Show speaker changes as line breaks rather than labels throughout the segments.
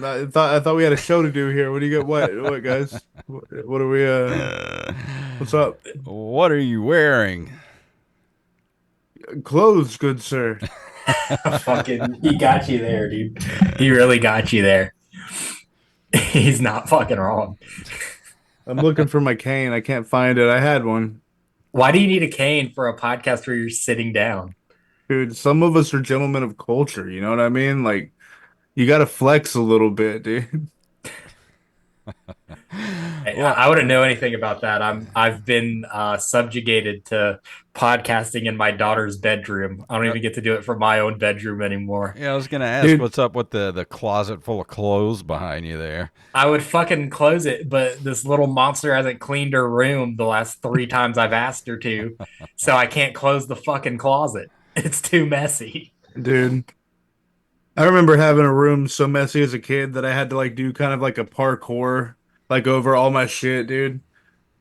I thought we had a show to do here. What do you got? What guys? What are we? What's up?
What are you wearing?
Clothes, good sir.
Fucking, he got you there, dude. He really got you there. He's not fucking wrong.
I'm looking for my cane. I can't find it. I had one,
Why do you need a cane for a podcast where you're sitting down?
dude. Some of us are gentlemen of culture. You know what I mean? Like you got to flex a little bit, dude.
Well,
I wouldn't know anything about that. I've been subjugated to podcasting in my daughter's bedroom. I don't even get to do it from my own bedroom anymore.
yeah, I was gonna ask
Dude,
what's up with the closet full of clothes behind you there.
I would fucking close it, but this little monster hasn't cleaned her room the last 3 times I've asked her to, so I can't close the fucking closet. It's too messy.
dude. I remember having a room so messy as a kid that I had to like do kind of like a parkour like over all my shit, dude.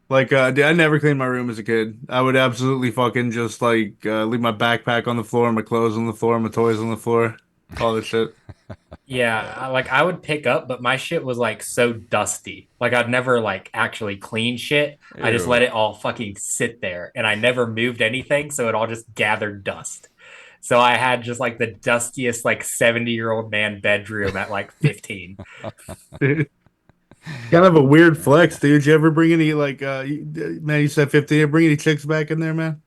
Like, dude, I never cleaned my room as a kid. I would absolutely fucking just like leave my backpack on the floor, my clothes on the floor, my toys on the floor, all this shit.
Yeah, like I would pick up, but my shit was like so dusty. Like I'd never like actually clean shit. I just let
Ew.
it all fucking sit there and I never moved anything, so it all just gathered dust. So I had just like the dustiest like 70-year-old man bedroom at like 15.
Dude, kind of a weird flex, dude. Did you ever bring any like man, you said 15, you bring any chicks back in there, man?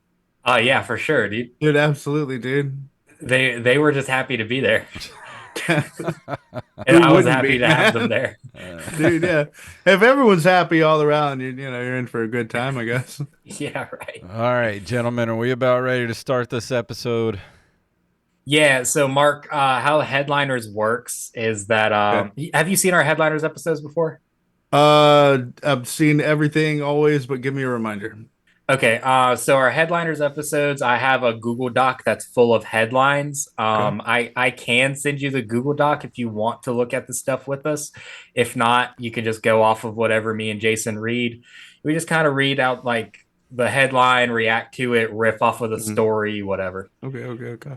Oh yeah, for sure, dude.
Dude, absolutely, dude.
They were just happy to be there. And
Who
I was
wouldn't
happy
be,
to have them
man?
there.
Dude, yeah. If everyone's happy all around, you're in for a good time, I guess.
Yeah, right.
All right, gentlemen, are we about ready to start this episode?
Yeah, so Mark, how Headliners works is that
Okay.
have you seen our Headliners episodes before?
I've seen everything always, but give me a reminder.
Okay, so our Headliners episodes, I have a Google Doc that's full of headlines.
Okay.
I can send you the Google Doc if you want to look at the stuff with us. If not, you can just go off of whatever me and Jason read. We just kind of read out like the headline, react to it, riff off of the
Mhm.
story, whatever.
Okay.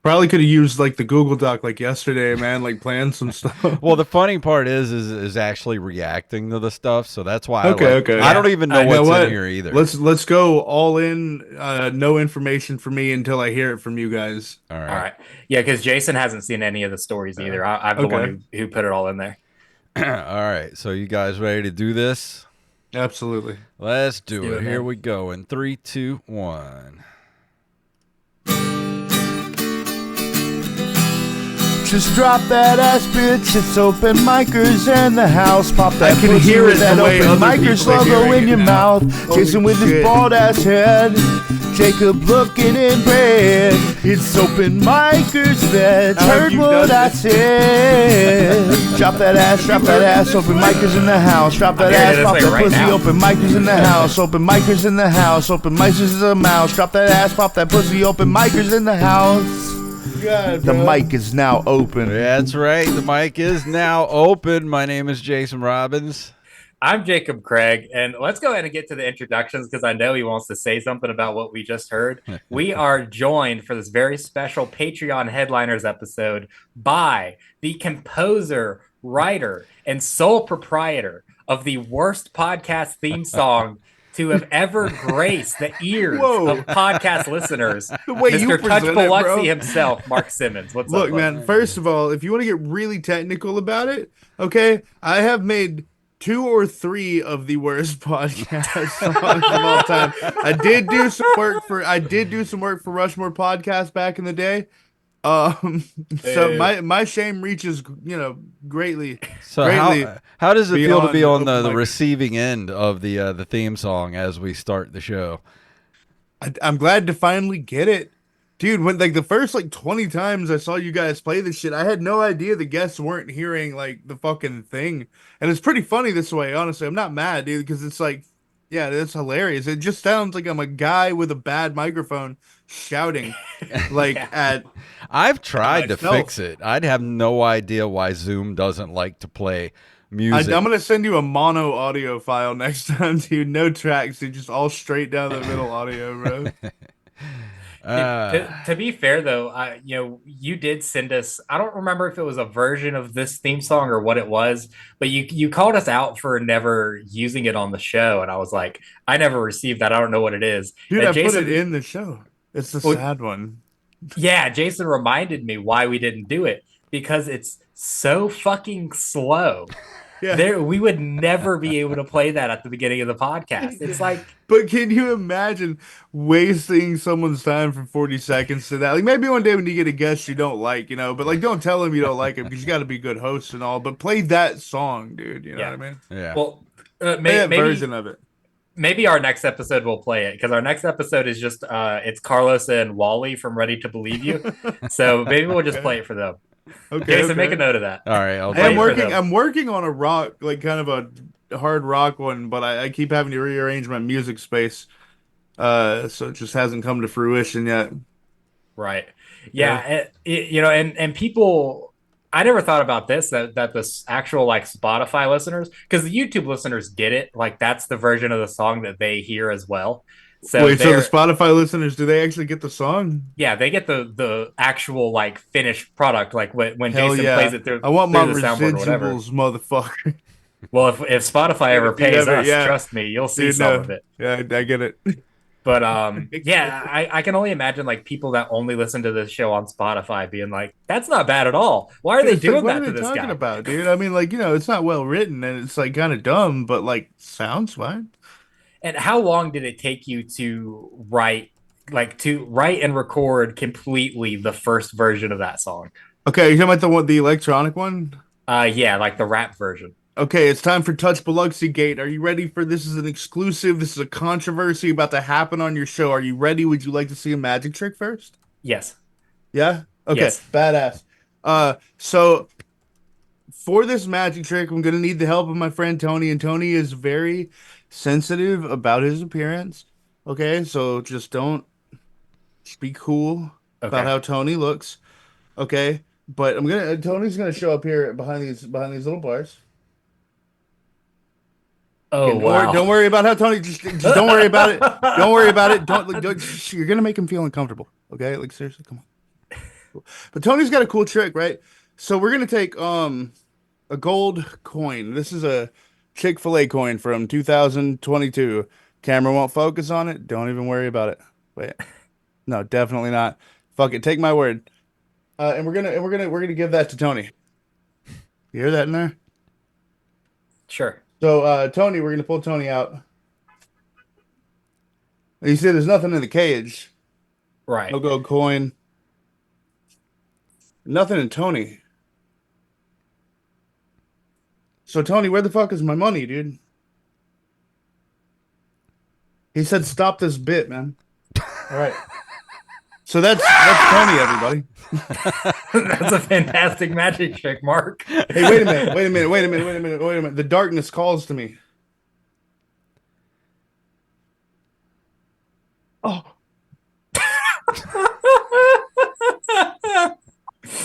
Probably could have used like the Google Doc like yesterday, man, like plan some stuff.
Well, the funny part is actually reacting to the stuff, so that's why
Okay.
I don't
Yeah,
even know
I
You know
what's in
what?
here either.
Let's go all in, no information for me until I hear it from you guys.
All
all
right.
right. Yeah, because Jason hasn't seen any of the stories
Uh,
either. I'm the one
okay.
who put it all in there.
All right. So you guys ready to do this?
Absolutely.
Let's
Let's
do
do
it.
it,
Here
man.
we go in 3, 2, 1.
Just drop that ass, bitch. It's open micers in the house. Pop that
I can
pussy
hear
with
it
that
the way
open
other
micers
people are
logo
hearing
in
it
your
now.
mouth.
Holy
Jason with his
shit.
bald ass head. Jacob looking in red. It's open micers, bitch.
How have
Heard
you
what
done
I
this?
said. Drop that ass, open micers in the house. Drop that
I'm hearing
ass,
it
pop
this
that
way right
pussy,
now.
open micers in the house. Open micers in the house. Open micers is a mouse. Drop that ass, pop that pussy, open micers in the house.
God,
The
bro.
mic is now open.
That's right. The mic is now open. My name is Jason Robbins.
I'm Jacob Craig, and let's go ahead and get to the introductions because I know he wants to say something about what we just heard. We are joined for this very special Patreon Headliners episode by the composer, writer, and sole proprietor of the worst podcast theme song to have ever graced the ears
Whoa.
of podcast listeners,
The way you
Mr. Touch
present it,
Biloxi
bro.
himself, Mark Simmons. What's up,
Look,
bud?
man, first of all, if you want to get really technical about it, okay, I have made 2 or 3 of the worst podcast songs of all time. I did do some work for Rushmore Podcast back in the day. Um, so
Ew.
my shame reaches, greatly,
So
greatly
how does it feel to be
beyond
on
open
the
mic.
receiving end of the theme song as we start the show?
I'm glad to finally get it. Dude, when like the first like 20 times I saw you guys play this shit, I had no idea the guests weren't hearing like the fucking thing. And it's pretty funny this way, honestly. I'm not mad, dude, because it's like, yeah, it's hilarious. It just sounds like I'm a guy with a bad microphone shouting like
Yeah.
at
I've tried to
myself.
fix it. I'd have no idea why Zoom doesn't like to play music.
I'm gonna send you a mono audio file next time, dude. No tracks, dude. Just all straight down the middle audio, bro.
To be fair, though, you did send us. I don't remember if it was a version of this theme song or what it was, but you called us out for never using it on the show, and I was like, I never received that. I don't know what it is.
Dude,
And
I put it
Jason,
in the show. It's the
well,
sad one.
yeah, Jason reminded me why we didn't do it because it's so fucking slow.
Yeah.
We would never be able to play that at the beginning of the podcast. It's like,
But can you imagine wasting someone's time for 40 seconds to that? Like maybe one day when you get a guest you don't like, but like don't tell them you don't like it because you got to be good hosts and all. But play that song, dude. You know what I mean?
Yeah.
well,
Play that version of it.
maybe our next episode we'll play it because our next episode is just it's Carlos and Wally from Ready to Believe You. So maybe we'll just play it for them.
Okay.
Jason, make a note of that.
All right. I'll
I'm
Wait for
working.
them.
I'm working on a rock, like kind of a hard rock one, but I keep having to rearrange my music space. So it just hasn't come to fruition yet.
Right. Yeah. And people, I never thought about this that this actual like Spotify listeners, because the YouTube listeners get it. Like that's the version of the song that they hear as well. So
Wait, so the
they're
Spotify listeners, do they actually get the song?
yeah, they get the actual like finished product. Like when
Hell
Jason
yeah.
plays it through
I want my
through the soundboard or whatever.
residuals, motherfucker.
Well, if Spotify ever
If you
pays
ever-
us,
yeah.
trust me, you'll see
Dude,
some
no.
of it.
Yeah, I get it.
But yeah, I can only imagine like people that only listen to this show on Spotify being like, "That's not bad at all. Why are they
It's like,
doing
what
that
are
to
they
this
talking
guy?"
about, dude? I mean, like, it's not well written and it's like kind of dumb, but like sounds fine.
And how long did it take you to write and record completely the first version of that song?
Okay, you talking about the electronic one?
Yeah, like the rap version.
Okay, it's time for Touch Biloxi Gate. Are you ready for this? Is an exclusive. This is a controversy about to happen on your show. Are you ready? Would you like to see a magic trick first?
Yes.
Yeah? Okay,
Yes.
badass. So for this magic trick, I'm gonna need the help of my friend Tony, and Tony is very sensitive about his appearance. Okay, so just don't be cool about
Okay.
how Tony looks. Okay, but Tony's gonna show up here behind these little bars.
Oh
Okay,
wow.
don't worry about how Tony. Just don't worry about it. Don't worry about it. You're gonna make him feel uncomfortable. Okay, like seriously, come on. Cool. But Tony's got a cool trick, right? So we're gonna take a gold coin. This is a Chick-fil-A coin from 2022. Camera won't focus on it. Don't even worry about it. Wait, no, definitely not. Fuck it. Take my word. And we're gonna give that to Tony. You hear that in there?
Sure.
So, Tony, we're gonna pull Tony out. You see, there's nothing in the cage.
Right.
No gold coin. Nothing in Tony. So, Tony, where the fuck is my money, dude? He said, "Stop this bit, man." All right. So that's Tony, everybody.
That's a fantastic magic trick, Mark.
Hey, wait a minute. The darkness calls to me. Oh.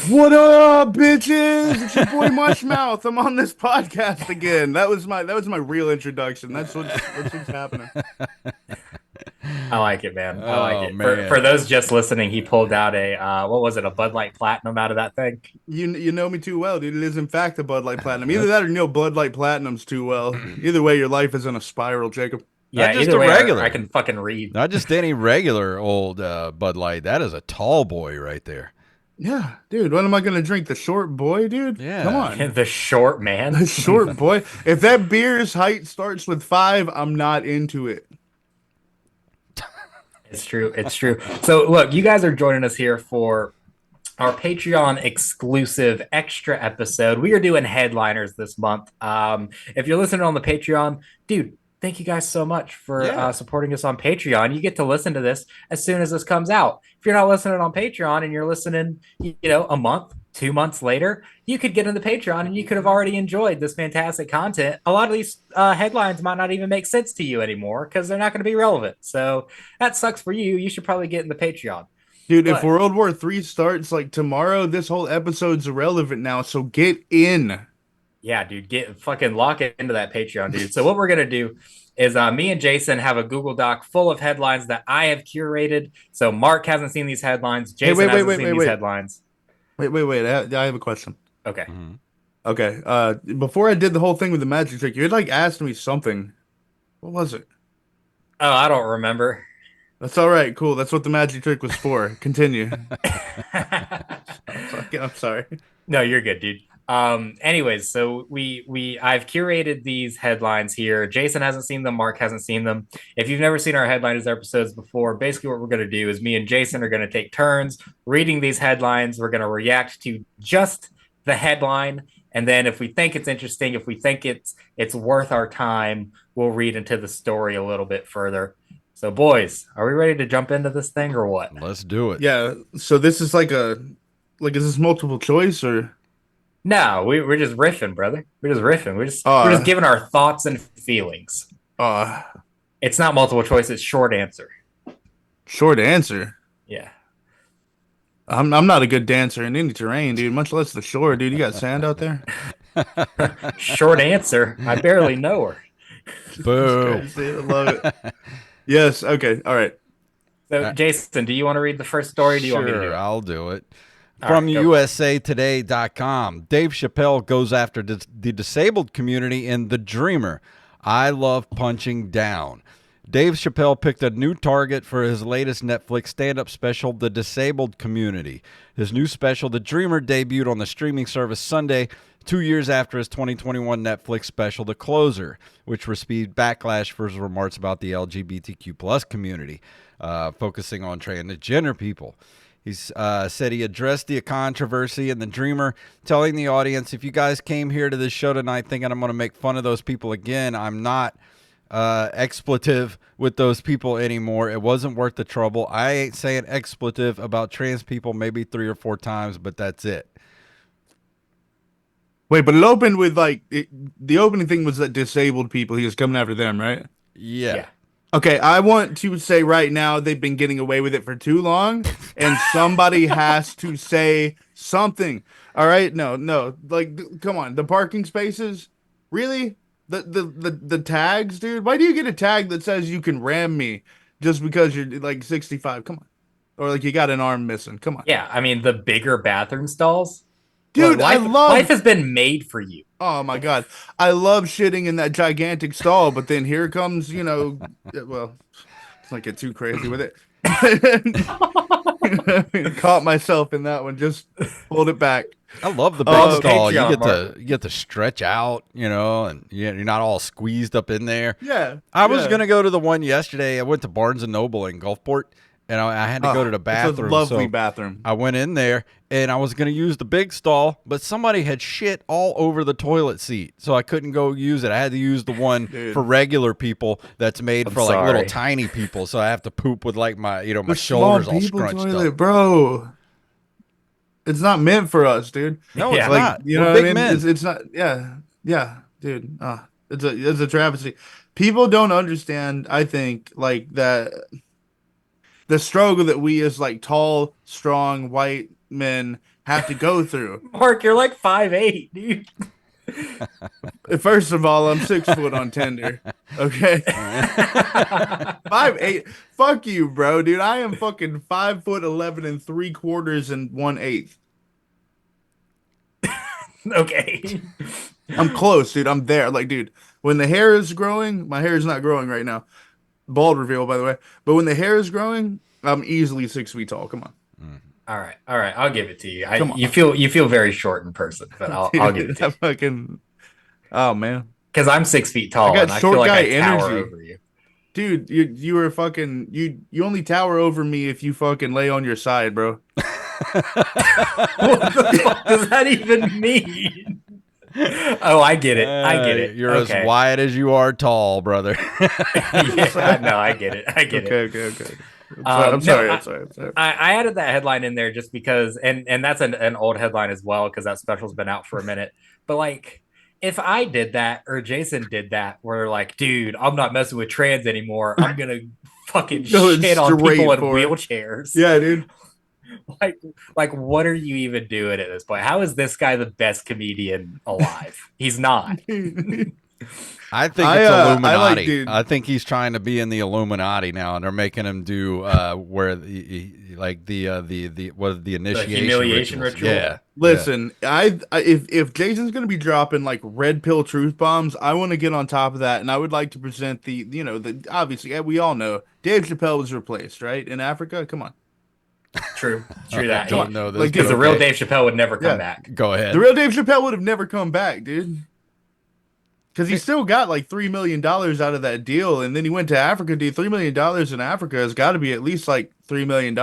What up, bitches? It's your boy Mushmouth. I'm on this podcast again. That was my real introduction. That's what's happening.
I like it, man. I like it.
Man.
For those just listening, he pulled out a what was it, a Bud Light Platinum out of that thing?
You know me too well, dude. It is in fact a Bud Light Platinum. Either that or you know Bud Light Platinums too well. Either way, your life is in a spiral, Jacob.
Yeah,
Not just
either
a
way,
regular.
I can fucking read.
Not just any regular old Bud Light. That is a tall boy right there.
Yeah, dude. What am I gonna drink? The short boy, dude?
Yeah.
Come on.
The short man.
The short boy. If that beer's height starts with 5, I'm not into it.
It's true. It's true. So look, you guys are joining us here for our Patreon exclusive extra episode. We are doing Headlinerz this month. If you're listening on the Patreon, dude, thank you guys so much for supporting us on Patreon. You get to listen to this as soon as this comes out. If you're not listening on Patreon and you're listening, a month, 2 months later, you could get into Patreon and you could have already enjoyed this fantastic content. A lot of these headlines might not even make sense to you anymore because they're not going to be relevant. So that sucks for you. You should probably get in the Patreon.
Dude,
But-
if World War III starts like tomorrow, this whole episode's irrelevant now, so get in.
Yeah, dude, get fucking lock it into that Patreon, dude. So what we're gonna do is me and Jason have a Google Doc full of headlines that I have curated. So Mark hasn't seen these headlines.
Hey,
Jason hasn't seen these headlines.
wait. I have a question.
Okay.
Mhm.
Okay. Before I did the whole thing with the magic trick, you had like asked me something. What was it?
Oh, I don't remember.
That's all right. Cool. That's what the magic trick was for. Continue. I'm sorry.
No, you're good, dude. Anyways, so I've curated these headlines here. Jason hasn't seen them, Mark hasn't seen them. If you've never seen our headliners episodes before, basically what we're gonna do is me and Jason are gonna take turns reading these headlines. We're gonna react to just the headline, and then if we think it's interesting, if we think it's worth our time, we'll read into the story a little bit further. So, boys, are we ready to jump into this thing or what?
Let's do it.
Yeah. So this is is this multiple choice or?
No, we're just riffing, brother. We're just riffing.
Uh,
We're just giving our thoughts and feelings.
Uh,
It's not multiple choice, it's short answer.
Short answer.
Yeah.
I'm not a good dancer in any terrain, dude. Much less the shore, dude. You got sand out there?
Short answer. I barely know her.
Boo.
I love it. Yes. Okay. All right.
So, Jason, do you want to read the first story? Or do you want me to do it?
I'll do it.
All
From
right, go.
usatoday.com, Dave Chappelle goes after the disabled community in The Dreamer. I love punching down. Dave Chappelle picked a new target for his latest Netflix stand-up special, The Disabled Community. His new special, The Dreamer, debuted on the streaming service Sunday, 2 years after his 2021 Netflix special, The Closer, which received backlash for his remarks about the LGBTQ plus community, focusing on transgender people. He said he addressed the controversy in The Dreamer, telling the audience, if you guys came here to this show tonight thinking I'm going to make fun of those people again, I'm not expletive with those people anymore. It wasn't worth the trouble. I ain't saying expletive about trans people maybe 3 or 4 times, but that's it.
Wait, but it opened with the opening thing was that disabled people. He was coming after them, right?
Yeah.
Okay, I want to say right now they've been getting away with it for too long, and somebody has to say something. All right, no, come on, the parking spaces, really? The tags, dude. Why do you get a tag that says you can ram me just because you're like 65? Come on, or like you got an arm missing? Come on,
Yeah, I mean, the bigger bathroom stalls.
dude.
Look, life has been made for you.
Oh my God, I love shitting in that gigantic stall, but then here comes, well, let's not get too crazy with it. Caught myself in that one. Just hold it back.
I love the big stall. You
Patreon,
get to stretch out, and you're not all squeezed up in there.
Yeah,
I was gonna go to the one yesterday. I went to Barnes and Noble in Gulfport, and I had to go to the bathroom.
It's a lovely
so
bathroom.
I went in there, and I was gonna use the big stall, but somebody had shit all over the toilet seat, so I couldn't go use it. I had to use the one for regular people that's made for like little tiny people. So I have to poop with like my my shoulders all scrunched
toilet,
up.
bro. It's not meant for us, dude.
No,
Yeah.
it's not.
You
We're
know
big
what I mean?
men.
It's not. Yeah, dude. It's a travesty. People don't understand. I think like that the struggle that we as like tall, strong white men have to go through.
Mark, you're like 5'8", dude.
First of all, I'm 6 foot on Tinder. Okay, 5'8". Fuck you, bro, dude. I am fucking 5'11" 3/4 and 1/8.
Okay.
I'm close, dude. I'm there. Like, dude, when the hair is growing, my hair is not growing right now. Bald reveal, by the way. But when the hair is growing, I'm easily 6 feet tall. Come on.
All right. I'll give it to you.
Come on.
You feel very short in person, but I'll give it to you.
Fucking, oh man,
Because I'm 6 feet tall,
I got
and I
short
feel like
guy
I tower
energy.
over you.
dude, you were fucking you only tower over me if you fucking lay on your side, bro.
What the fuck does that even mean? Oh, I get it. I get it.
You're
okay.
as wide as you are tall, brother.
Yeah, no, I get it. I get it.
Okay. I'm sorry.
I added that headline in there just because, and that's an old headline as well because that special's been out for a minute. But like, if I did that or Jason did that, we're like, dude, I'm not messing with trans anymore. I'm gonna fucking
Going
shit on
straight
people in
for it.
wheelchairs.
Yeah, dude.
Like, what are you even doing at this point? How is this guy the best comedian alive? He's not.
I think it's
I like,
Illuminati.
dude.
I think he's trying to be in the Illuminati now, and they're making him do where like the what are the initiation
humiliation
rituals.
ritual?
Yeah,
Listen, if Jason's gonna be dropping like red pill truth bombs, I want to get on top of that, and I would like to present the obviously we all know Dave Chappelle was replaced, right, in Africa. Come on,
True.
yeah.
True that.
come
Don't
on,
know this,
like,
but
Because the
dude,
real
okay.
Dave Chappelle would never come
yeah,
back.
Go ahead.
the real Dave Chappelle would have never come back, dude. Because he still got like $3 million out of that deal, and then he went to Africa. Dude, $3 million in Africa has got to be at least like $3 million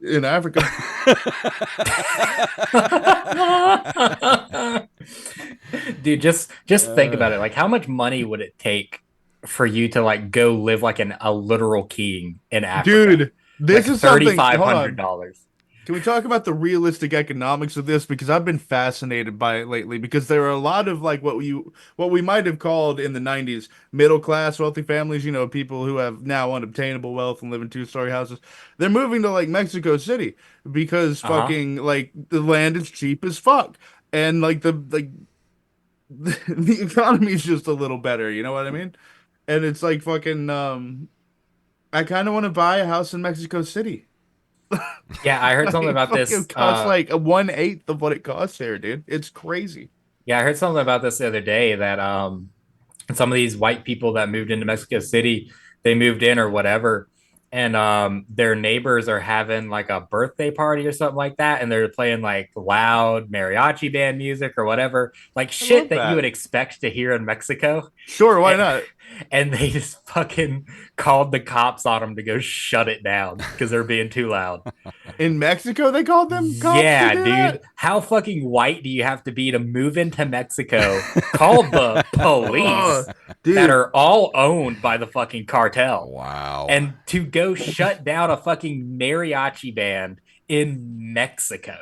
in Africa.
Dude, just think about it. Like, how much money would it take for you to like go live like a literal king in Africa?
Dude,
Like
this is
thirty
something.
five
Hold
hundred
on.
dollars.
Can we talk about the realistic economics of this? Because I've been fascinated by it lately. Because there are a lot of like what we might have called in the '90s middle class wealthy families. You know, people who have now unobtainable wealth and live in two-story houses. They're moving to like Mexico City because
Uh-huh.
fucking like the land is cheap as fuck, and the economy is just a little better. You know what I mean? And it's like fucking. I kind of want to buy a house in Mexico City.
Yeah, I heard something
Like,
about
fucking
this.
costs like a 1/8 of what it costs here, dude. It's crazy.
Yeah, I heard something about this the other day that some of these white people that moved into Mexico City, they moved in or whatever, and their neighbors are having like a birthday party or something like that, and they're playing like loud mariachi band music or whatever, like
I
shit
love
that you would
that.
expect to hear in Mexico.
Sure, why
And,
not?
and they just fucking called the cops on them to go shut it down because they're being too loud.
In Mexico, they called them cops to
Yeah,
do
dude.
that?
How fucking white do you have to be to move into Mexico, call the
Oh,
police that
dude,
are all owned by the fucking cartel,
Wow.
and to go shut down a fucking mariachi band in Mexico?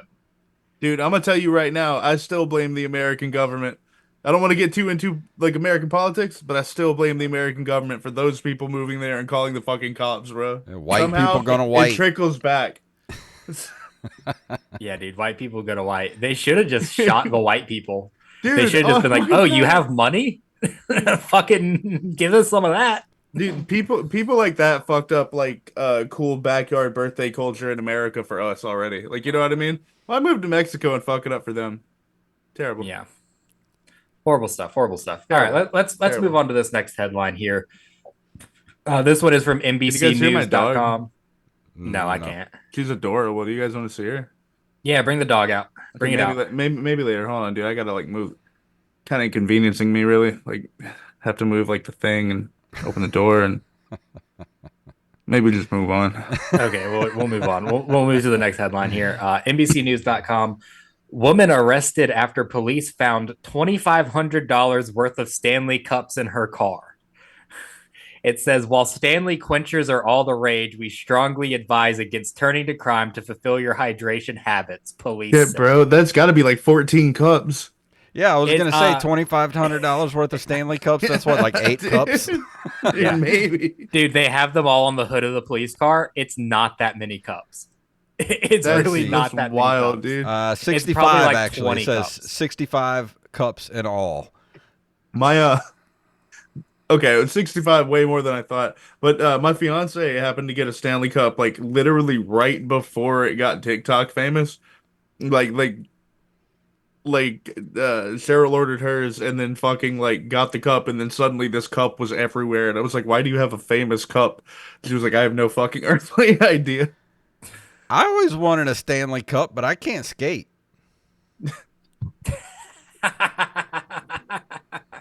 dude, I'm gonna tell you right now, I still blame the American government. I don't want to get too into like American politics, but I still blame the American government for those people moving there and calling the fucking cops, bro.
White people
Somehow
gonna
it
white.
trickles back.
Yeah, dude. White people go to white. They should have just shot the white people. They
Dude,
should have just
oh
been like,
my
"Oh, you
God.
have money? Fucking give us some of that."
Dude, people like that fucked up like cool backyard birthday culture in America for us already. Like, you know what I mean? Well, I moved to Mexico and fuck it up for them. Terrible.
Yeah, horrible stuff. Horrible stuff. All right,
Terrible.
let's move
Terrible.
on to this next headline here. This one is from
Can you guys hear my dog?
NBCnews.com. No, I
No.
can't.
She's adorable. Do you guys want to see her?
Yeah, bring the dog out.
Okay,
Bring it out.
maybe later. Hold on, dude. I gotta like move. Kind of inconveniencing me, really. Like, have to move like the thing and open the door and maybe just move on.
Okay, we'll move on. We'll move to the next headline here. NBCnews.com. Woman arrested after police found $2,500 worth of Stanley cups in her car. It says, while Stanley quenchers are all the rage, we strongly advise against turning to crime to fulfill your hydration habits, police
Yeah,
say.
bro. That's got to be like 14 cups.
Yeah, I was
It,
gonna say $2,500 worth of Stanley cups. That's what, like 8 cups.
Dude,
Yeah.
maybe.
Dude, they have them all on the hood of the police car. It's not that many cups. It's
That's
really
just
not that
wild,
many cups.
dude.
65
like
actually.
20
It says
cups.
65 cups in all.
My okay, it was 65, way more than I thought. But my fiance happened to get a Stanley Cup like literally right before it got TikTok famous. Like like Cheryl ordered hers and then fucking like got the cup and then suddenly this cup was everywhere and I was like, "Why do you have a famous cup?" She was like, "I have no fucking earthly idea."
I always wanted a Stanley Cup, but I can't skate.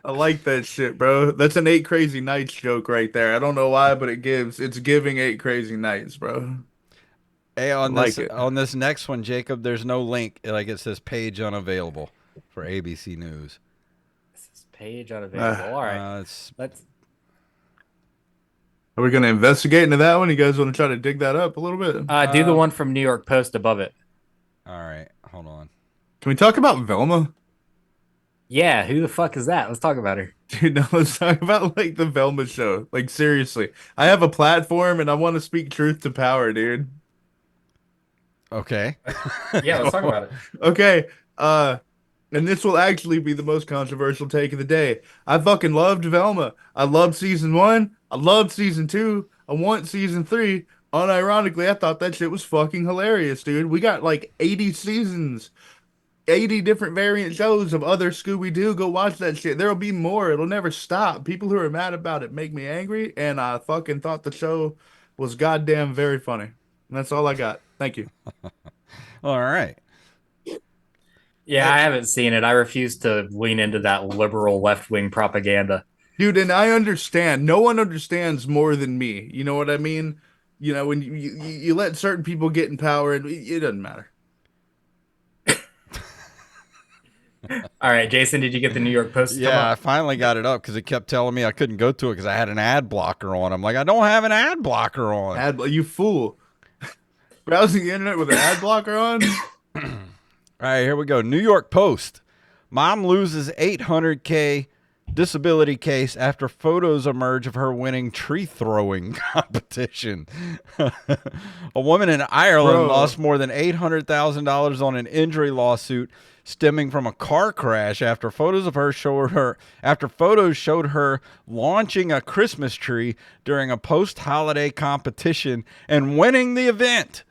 I like that shit, bro. That's an 8 Crazy Nights joke right there. I don't know why, but it's giving 8 Crazy Nights, bro.
Hey,
I like it.
on this next one, Jacob, there's no link. Like it says page unavailable for ABC News.
This is page unavailable. All right.
It's
Let's
Are we gonna investigate into that one? You guys want to try to dig that up a little bit?
do the one from New York Post above it.
all right. Hold on.
Can we talk about Velma?
Yeah, who the fuck is that? Let's talk about her.
Dude, no, let's talk about like the Velma show. Like seriously. I have a platform and I want to speak truth to power, dude.
Okay.
Yeah, let's talk about it.
Okay. And this will actually be the most controversial take of the day. I fucking loved Velma. I loved season 1. I loved season 2. I want season 3. Unironically, I thought that shit was fucking hilarious, dude. We got like 80 seasons, 80 different variant shows of other Scooby-Doo. Go watch that shit. There'll be more. It'll never stop. People who are mad about it make me angry, and I fucking thought the show was goddamn very funny. And that's all I got. Thank you.
All right.
Yeah, I haven't seen it. I refuse to lean into that liberal left-wing propaganda.
Dude, and I understand. No one understands more than me. You know what I mean? You know, when you let certain people get in power, and it doesn't matter.
All right, Jason, did you get the New York Post to come
Yeah, I
up?
finally got it up because it kept telling me I couldn't go to it because I had an ad blocker on. I'm like, I don't have an ad blocker on.
You fool. Browsing the internet with an ad blocker on?
All right, here we go. New York Post. Mom loses 800K disability case after photos emerge of her winning tree throwing competition. A woman in Ireland
Bro.
lost more than $800,000 on an injury lawsuit stemming from a car crash after photos showed her launching a Christmas tree during a post-holiday competition and winning the event.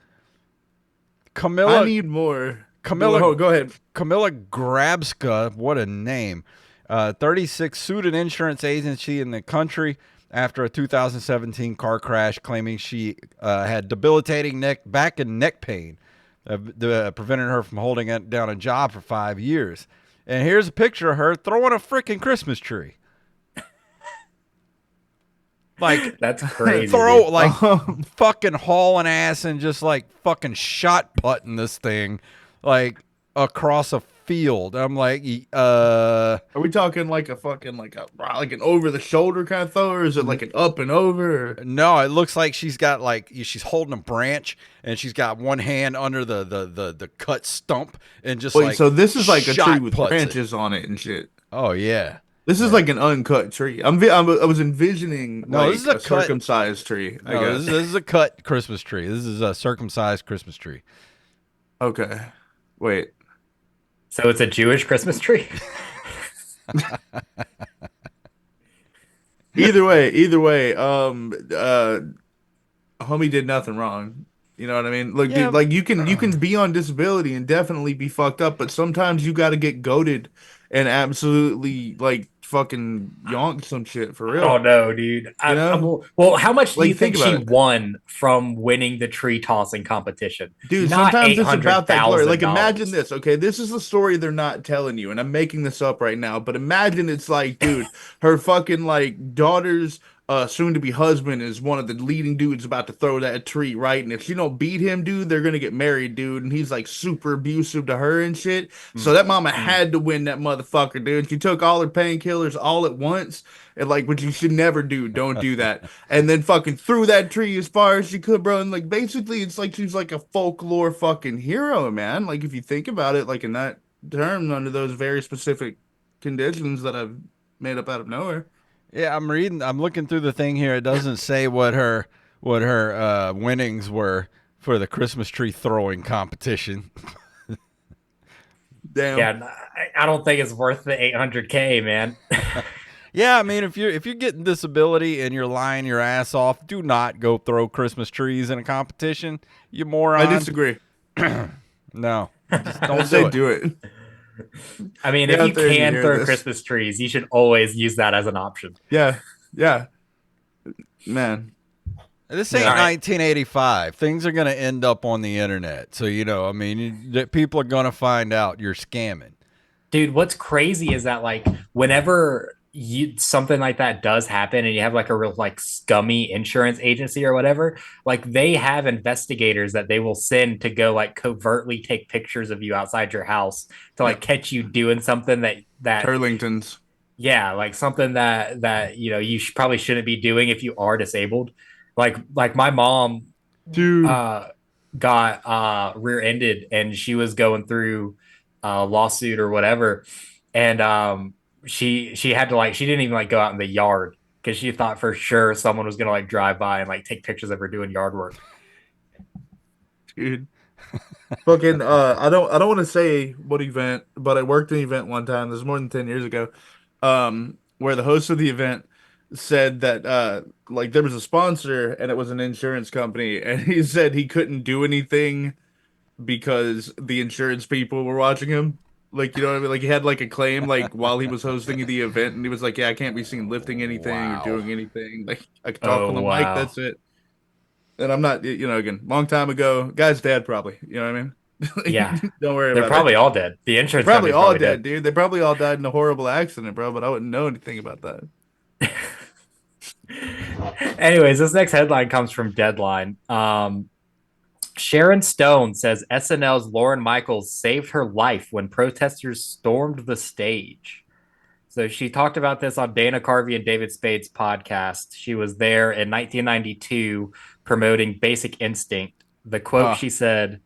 I need more. Oh, go ahead.
Camilla Grabska, what a name. 36 sued an insurance agency in the country after a 2017 car crash, claiming she had debilitating back and neck pain, preventing her from holding down a job for 5 years. And here's a picture of her throwing a freaking Christmas tree. Like
That's crazy.
throw
Dude.
like fucking hauling ass and just like fucking shot putting this thing like across a field. I'm like,
Are we talking like a fucking like an over the shoulder kind of throw, or is it like an up and over?
no, it looks like she's got like she's holding a branch and she's got one hand under the cut stump and just
Wait,
like
so this is like a tree
shot
with
puts it.
branches on it and shit.
Oh yeah.
This is like an uncut tree. I was envisioning
No,
like
this is a cut-
circumcised tree, I
No,
guess.
this is a cut Christmas tree. This is a circumcised Christmas tree.
Okay. Wait.
So it's a Jewish Christmas tree?
Either way, homie did nothing wrong. You know what I mean? Look,
Yeah.
dude, like you can be on disability and definitely be fucked up, but sometimes you got to get goaded and absolutely like fucking yonk some shit for real.
Oh no, dude. Well, how much do
Like,
you think
think
she
about it.
won from winning the tree tossing competition?
Dude,
Not
sometimes it's about that glory. Like,
$800,000.
imagine this, okay? This is the story they're not telling you, and I'm making this up right now, but imagine it's like, dude, her fucking, like, daughter's soon-to-be husband is one of the leading dudes about to throw that tree, right? And if she don't beat him, dude, they're gonna get married, dude, and he's, like, super abusive to her and shit. So that mama had to win that motherfucker, dude. She took all her painkillers all at once, and, like, which you should never do. Don't do that. And then fucking threw that tree as far as she could, bro. And like basically it's like she's like a folklore fucking hero, man. Like if you think about it, like in that term, under those very specific conditions that I've made up out of nowhere.
Yeah, I'm looking through the thing here. It doesn't say what her winnings were for the Christmas tree throwing competition.
Damn.
Yeah, I don't think it's worth the 800K, man.
Yeah, I mean, if you're getting disability and you're lying your ass off, do not go throw Christmas trees in a competition. You moron.
I disagree.
No, just
I
don't
say
do it.
do it.
I mean,
Get
if
out
you
there and
can
hear
throw
this.
Christmas trees, you should always use that as an option.
Yeah. Yeah. Man.
This ain't
All right.
1985. Things are gonna end up on the internet, so I mean, people are gonna find out you're scamming.
Dude, what's crazy is that like whenever something like that does happen and you have like a real like scummy insurance agency or whatever, like they have investigators that they will send to go like covertly take pictures of you outside your house to like catch you doing something that
Turlingtons.
yeah, like something that you probably shouldn't be doing if you are disabled. Like my mom
Dude.
got rear-ended and she was going through a lawsuit or whatever, and she had to like she didn't even like go out in the yard because she thought for sure someone was gonna like drive by and like take pictures of her doing yard work.
Dude. Fucking I don't want to say what event, but I worked an event one time. This is more than 10 years ago. Where the host of the event said that like there was a sponsor and it was an insurance company, and he said he couldn't do anything because the insurance people were watching him. Like, you know what I mean? Like he had like a claim like while he was hosting the event, and he was like, "Yeah, I can't be seen lifting anything or
Wow.
doing anything. Like I could talk on
Oh
the mic,
wow.
that's it." And I'm not, you know, again, long time ago, guy's dead probably. You know what I mean?
Yeah.
Don't worry
They're
about it.
probably all dead. The
They're
insurance
probably
company's
all
probably
dead,
dead.
dude. They probably all died in a horrible accident, bro, but I wouldn't know anything about that.
Anyways, this next headline comes from Deadline. Sharon Stone says SNL's Lauren Michaels saved her life when protesters stormed the stage. So she talked about this on Dana Carvey and David Spade's podcast. She was there in 1992 promoting Basic Instinct. The quote
Ah,
she said,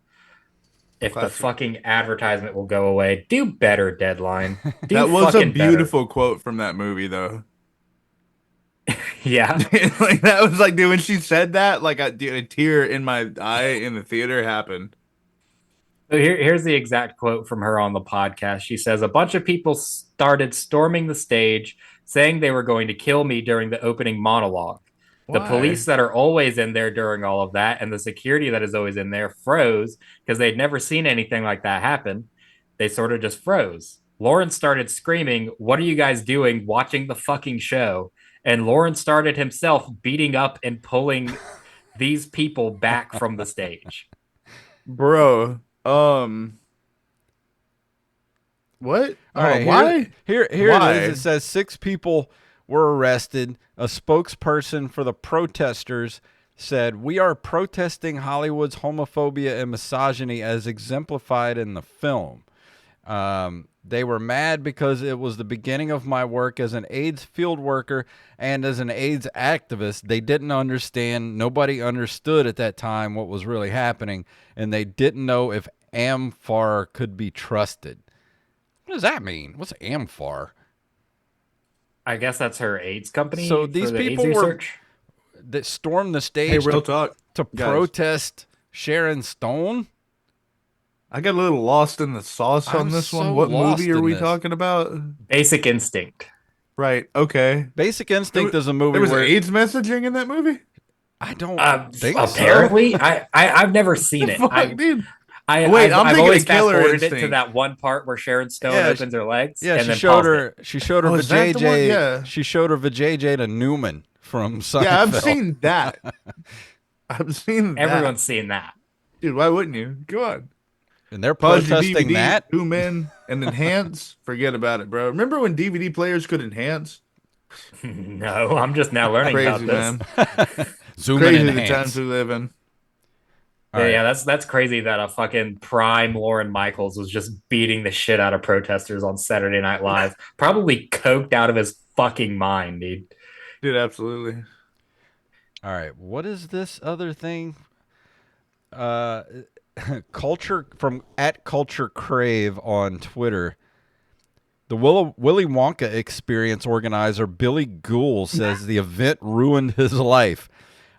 if the
classic.
fucking advertisement will go away, do better, Deadline. Do
That was a
fucking better.
beautiful quote from that movie, though.
Yeah.
Like that was like, dude, when she said that, like, dude, a tear in my eye in the theater happened.
So here's the exact quote from her on the podcast. She says, a bunch of people started storming the stage, saying they were going to kill me during the opening monologue. The
Why?
police that are always in there during all of that and the security that is always in there froze because they'd never seen anything like that happen. They sort of just froze. Lauren started screaming, what are you guys doing watching the fucking show? And Lauren started himself beating up and pulling these people back from the stage.
Bro, what?
All
Hold on,
right,
why?
here it is. It
Why?
says 6 people were arrested. A spokesperson for the protesters said, "We are protesting Hollywood's homophobia and misogyny as exemplified in the film. They were mad because it was the beginning of my work as an AIDS field worker and as an AIDS activist. They didn't understand. Nobody understood at that time what was really happening, and they didn't know if AMFAR could be trusted." What does that mean? What's AMFAR?
I guess that's her AIDS
So
company for
these
the AIDS
people were
research.
that stormed the
Hey,
stage
real talk,
to
guys.
protest Sharon Stone.
I got a little lost in the sauce on
I'm
this one.
so
What
lost
movie are
in
we
this.
talking about?
Basic Instinct.
Right, okay.
Basic
There
Instinct
was,
is a
there
movie
was
where
AIDS messaging in that movie?
I don't think so.
Apparently, I've never seen
The
it.
fuck, dude?
I
Wait,
I've,
I'm
I've
thinking
always
of
fast
Killer
forwarded it to
Instinct.
that one part where Sharon Stone
Yeah,
opens her legs
yeah,
and
she
then
showed
paused it.
her. She showed her
Oh, is that the one?
vajayjay.
Yeah.
She showed her vajayjay to Newman from
Yeah, I've
Seinfeld.
seen that. I've seen that.
Everyone's seen that.
Dude, why wouldn't you? Go on.
And they're
Pause your
protesting
DVD,
that.
zoom in, and enhance. Forget about it, bro. Remember when DVD players could enhance?
No, I'm just now learning
Crazy,
about this.
man.
Zoom and
Crazy the times
enhance.
we live in.
All
Yeah,
right.
yeah, that's crazy that a fucking prime Lauren Michaels was just beating the shit out of protesters on Saturday Night Live. Probably coked out of his fucking mind, dude.
Dude, absolutely.
All right. What is this other thing? Uh, culture from at Culture Crave on Twitter. The Willy Wonka experience organizer Billy Gould says the event ruined his life.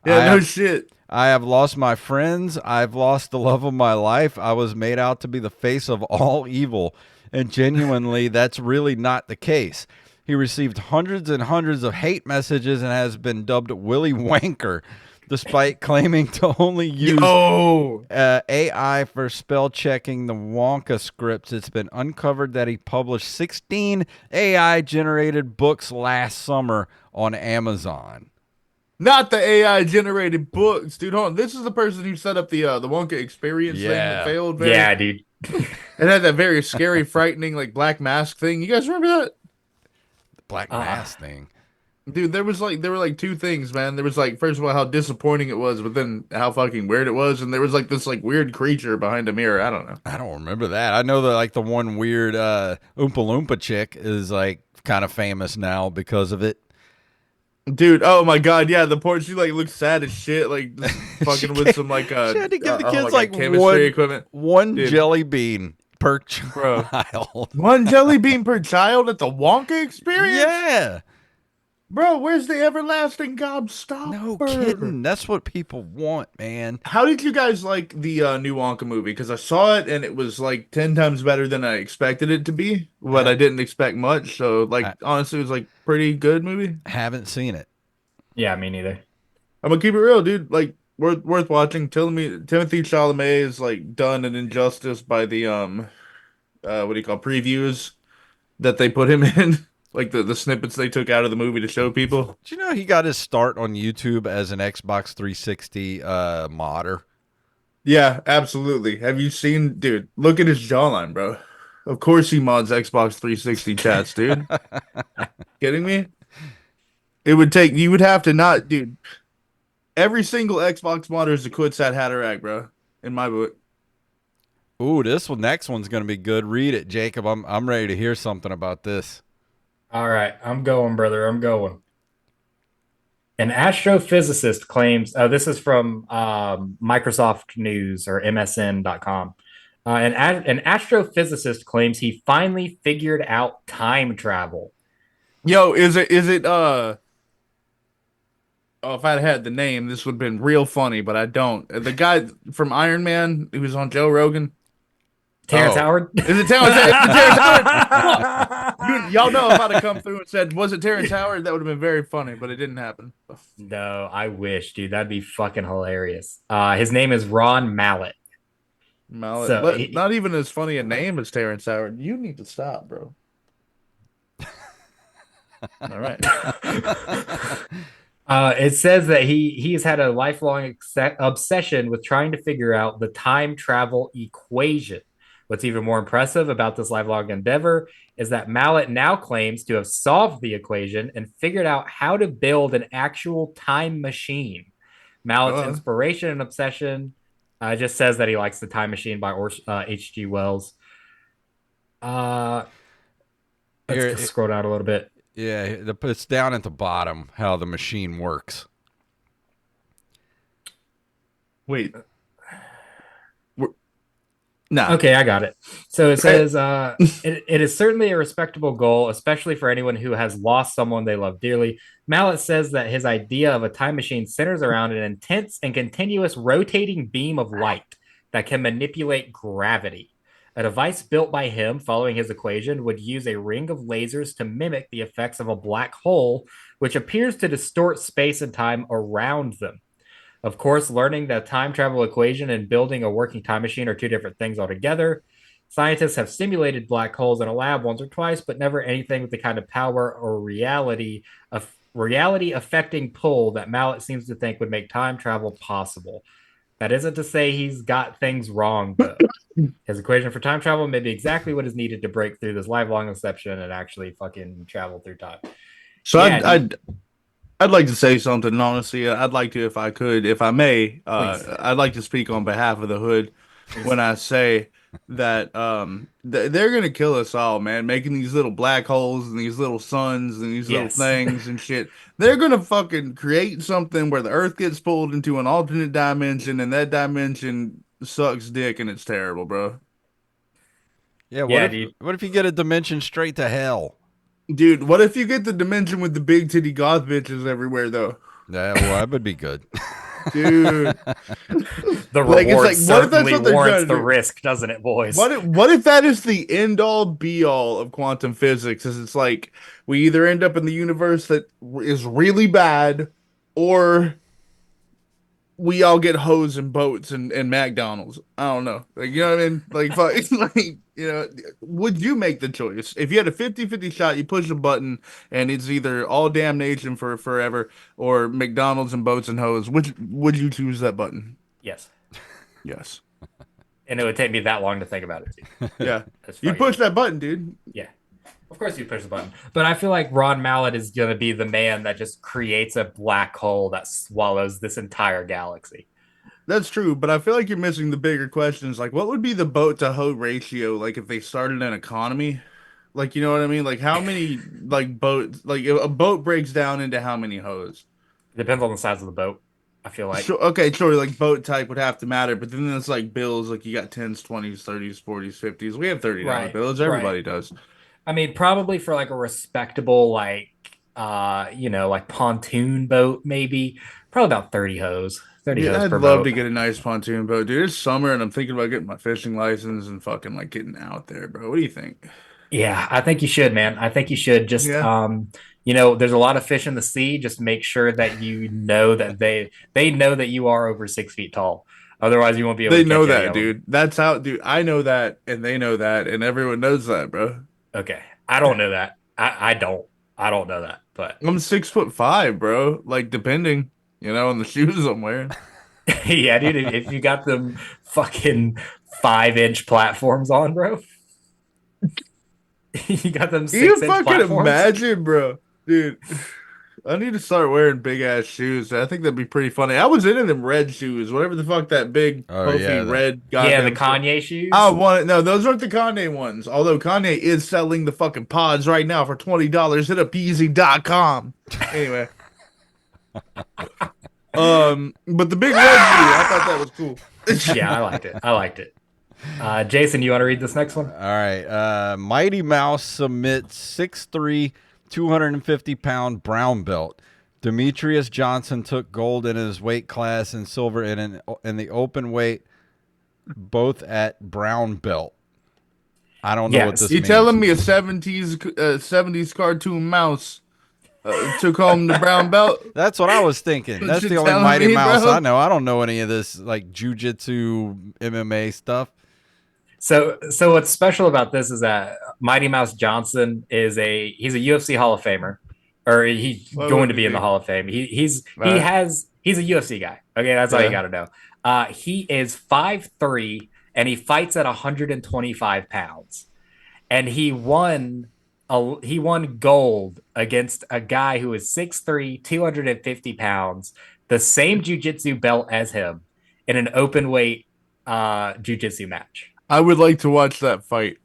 Yeah,
I
no
have,
shit.
I have lost my friends. I've lost the love of my life. I was made out to be the face of all evil. And genuinely, that's really not the case. He received hundreds and hundreds of hate messages and has been dubbed Willy Wanker, despite claiming to only use
Yo,
AI for spell checking the Wonka scripts. It's been uncovered that he published 16 AI generated books last summer on Amazon.
not the AI generated books, dude. Hold on. This is the person who set up the Wonka experience thing that
Yeah.
failed.
Yeah, dude.
It had that very scary, frightening, like black mask thing. You guys remember that?
Black Mass thing.
Dude, there were like two things, man. There was like first of all how disappointing it was, but then how fucking weird it was, and there was like this like weird creature behind a mirror. I don't know.
I don't remember that. I know that like the one weird Oompa Loompa chick is like kind of famous now because of it.
Dude, oh my god, yeah, the poor she like looks sad as shit, like just fucking with some like
She had to give the
oh
kids
my God,
like
chemistry equipment.
one
Dude.
jelly bean per
Bro.
child.
One jelly bean per child at the Wonka experience?
Yeah.
Bro, where's the everlasting
No
gobstopper?
kidding. That's what people want, man.
How did you guys like the new Wonka movie? Because I saw it and it was like 10 times better than I expected it to be, but
Ha-
I didn't expect much. So, like,
ha-
honestly, it was like pretty good movie.
haven't seen it.
Yeah, me neither.
I'm gonna keep it real, dude. Like, worth watching. Timothy Chalamet is like done an injustice by the what do you call previews that they put him in, like the snippets they took out of the movie to show people.
Did you know he got his start on YouTube as an Xbox 360 modder?
Yeah, absolutely. Have you seen, dude? Look at his jawline, bro. Of course he mods Xbox 360 chats, dude. Kidding me? It would take you would have to not, dude. Every single Xbox modder is a Quitsat Hatterack, bro. In my book.
Ooh, this one next one's gonna be good. Read it, Jacob. I'm ready to hear something about this.
All right, I'm going, brother. I'm going. An astrophysicist claims, this is from Microsoft News or MSN.com. An astrophysicist claims he finally figured out time travel.
Yo, is it oh, if I'd had the name, this would have been real funny, but I don't. The guy from Iron Man who was on Joe Rogan.
Terrence Howard?
Is it Terrence Howard? Dude, y'all know if I'd have come through and said, was it Terrence Howard? That would have been very funny, but it didn't happen.
No, I wish, dude. That'd be fucking hilarious. His name is Ron Mallet.
Mallet.
So he,
Not even as funny a name as Terrence Howard. You need to stop, bro. All right.
it says that he has had a lifelong obsession with trying to figure out the time travel equation. What's even more impressive about this lifelong endeavor is that Mallet now claims to have solved the equation and figured out how to build an actual time machine. Mallet's
Uh,
inspiration and obsession just says that he likes The Time Machine by H.G. Wells. Uh, let's
Here,
scroll down a little bit.
yeah, it's down at the bottom how the machine works.
wait. Nah.
Okay, I got it. So it says it is certainly a respectable goal, especially for anyone who has lost someone they love dearly. Mallet says that his idea of a time machine centers around an intense and continuous rotating beam of light that can manipulate gravity. A device built by him following his equation would use a ring of lasers to mimic the effects of a black hole, which appears to distort space and time around them. Of course, learning the time travel equation and building a working time machine are two different things altogether. Scientists have simulated black holes in a lab once or twice, but never anything with the kind of power or reality affecting pull that Mallet seems to think would make time travel possible. That isn't to say he's got things wrong, though. His equation for time travel may be exactly what is needed to break through this lifelong exception and actually fucking travel through time.
So
Yeah,
I'd like to say something, honestly. I'd like to, if I could, if I may,
please.
I'd like to speak on behalf of the hood when I say that they're gonna kill us all, man. Making these little black holes and these little suns and these little
Yes.
things and shit. They're gonna fucking create something where the Earth gets pulled into an alternate dimension, and that dimension sucks dick, and it's terrible, bro.
Yeah,
Yeah, dude.
what if you get a dimension straight to hell?
Dude, what if you get the dimension with the big titty goth bitches everywhere, though?
Yeah, well, that would be good.
Dude.
The
Like, it's
reward
like, what if that's
certainly
what they're
warrants
trying to
the
do?
risk, doesn't it, boys?
What if that is the end all be all of quantum physics? Is it's like we either end up in the universe that is really bad, or we all get hoes and boats and McDonald's. I don't know. Like, you know what I mean? Like, fuck, it's like, you know, would you make the choice? If you had a 50-50 shot, you push a button and it's either all damnation for forever or McDonald's and boats and hoes. Which would you choose that button?
Yes.
Yes.
And it would take me that long to think about it, too.
Yeah.
That's
You
fucking-
push that button, dude.
Yeah. Of course you push the button. But I feel like Ron Mallet is going to be the man that just creates a black hole that swallows this entire galaxy.
That's true, but I feel like you're missing the bigger questions. Like, what would be the boat to hoe ratio? Like, if they started an economy, like, you know what I mean? Like, how many like boats? Like, if a boat breaks down into how many hoes?
It depends on the size of the boat, I feel like.
Sure, okay, sure. Like, boat type would have to matter, but then there's like bills. Like, you got tens, 20s, 30s, 40s, 50s. We have $30
Right,
bills. Everybody does.
I mean, probably for like a respectable, like, like pontoon boat, maybe probably about 30 hose, 30
Yeah,
hose
I'd
per
love to
boat.
get a nice pontoon boat, dude. It's summer and I'm thinking about getting my fishing license and fucking like getting out there, bro. What do you think?
Yeah, I think you should, man. I think you should just,
Yeah.
there's a lot of fish in the sea. Just make sure that you know that they know that you are over 6 feet tall. Otherwise, you won't be able
They
to
know
catch any
that,
of them.
dude. That's how, dude. I know that and they know that and everyone knows that, bro.
Okay, I don't know that. I don't know that, but
I'm 6'5", bro. Like depending, on the shoes I'm wearing.
yeah, dude. If you got them fucking 5 inch platforms on, bro, you got them
Can you
6 inch
fucking
platforms.
imagine, bro? Dude, I need to start wearing big ass shoes. I think that'd be pretty funny. I was into them red shoes, whatever the fuck that big
Oh
puffy
yeah,
red
Yeah, the
goddamn shoe.
Kanye
I
shoes.
want it. No, those aren't the Kanye ones. Although Kanye is selling the fucking pods right now for $20 at appeasy.com. Anyway, but the big red shoe, I thought that was cool.
Yeah, I liked it. I liked it. Jason, you want to read this next one?
All right. Mighty Mouse submits 6'3", 250-pound brown belt. Demetrius Johnson took gold in his weight class and silver in the open weight, both at brown belt. I don't know what
Yes.
this
You
means.
telling me a 70s cartoon mouse took home the brown belt?
That's what I was thinking.
What
That's
you
the only
telling
Mighty
me,
Mouse
bro?
I know. I don't know any of this like jujitsu, MMA stuff.
So what's special about this is that Mighty Mouse Johnson he's a UFC Hall of Famer, or he's
Why
going
wouldn't
to
he
be in the
be?
Hall of Fame.
Right.
He's a UFC guy. Okay, that's all you
Yeah.
got to know. He is 5'3" and he fights at 125 pounds, and he won gold against a guy who is 6'3", 250 pounds, the same jujitsu belt as him in an open weight jujitsu match.
I would like to watch that fight.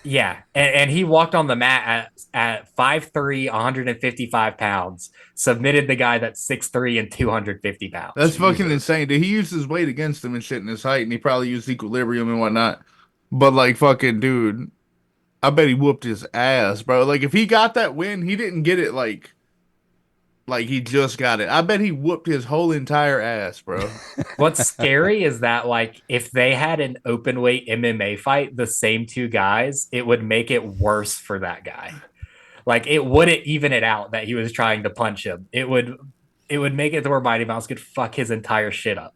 Yeah, and he walked on the mat at 5'3", 155 pounds, submitted the guy that's 6'3" and 250 pounds.
That's fucking
Jesus.
insane. Dude, he used his weight against him and shit in his height, and he probably used equilibrium and whatnot. But like fucking dude, I bet he whooped his ass, bro. Like if he got that win, he didn't get it like he just got it. I bet he whooped his whole entire ass, bro.
What's scary is that like if they had an open weight MMA fight, the same two guys, it would make it worse for that guy. Like it wouldn't even it out that he was trying to punch him. It would make it to where Mighty Mouse could fuck his entire shit up.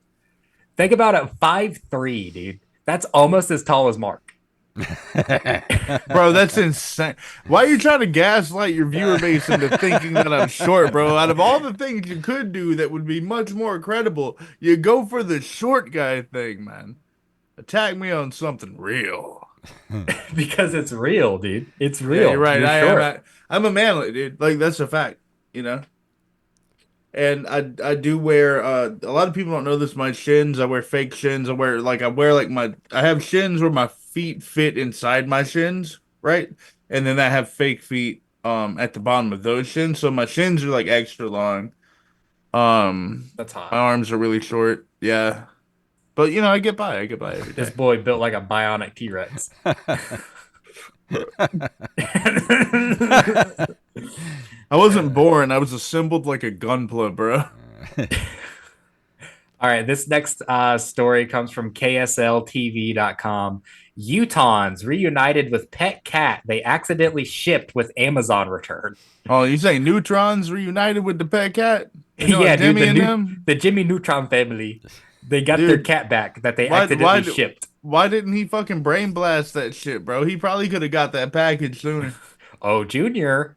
Think about it, 5'3", dude. That's almost as tall as Mark.
Bro, that's insane. Why are you trying to gaslight your viewer base into thinking that I'm short, bro? Out of all the things you could do that would be much more credible, you go for the short guy thing, man. Attack me on something real.
Because it's real, dude. It's
Yeah, you're
real.
right.
You're
I am.
short.
I'm a manlet, dude. Like that's a fact, you know. And I do wear a lot of people don't know this, my shins. I wear fake shins. I have shins where my feet fit inside my shins, right? And then I have fake feet at the bottom of those shins. So my shins are like extra long.
That's
My
hot.
arms are really short. Yeah. But I get by. I get by every
This
day.
boy built like a bionic T-Rex.
I wasn't born. I was assembled like a gunpla, bro.
All right, this next story comes from KSLTV.com. Utahns reunited with pet cat they accidentally shipped with Amazon return.
Oh, you say neutrons reunited with the pet cat?
Yeah, dude,
Jimmy and them?
the Jimmy Neutron family, they got their
Dude,
cat back that they
why
accidentally
why
shipped.
why didn't he fucking brain blast that shit, bro? He probably could have got that package sooner,
Oh, Junior,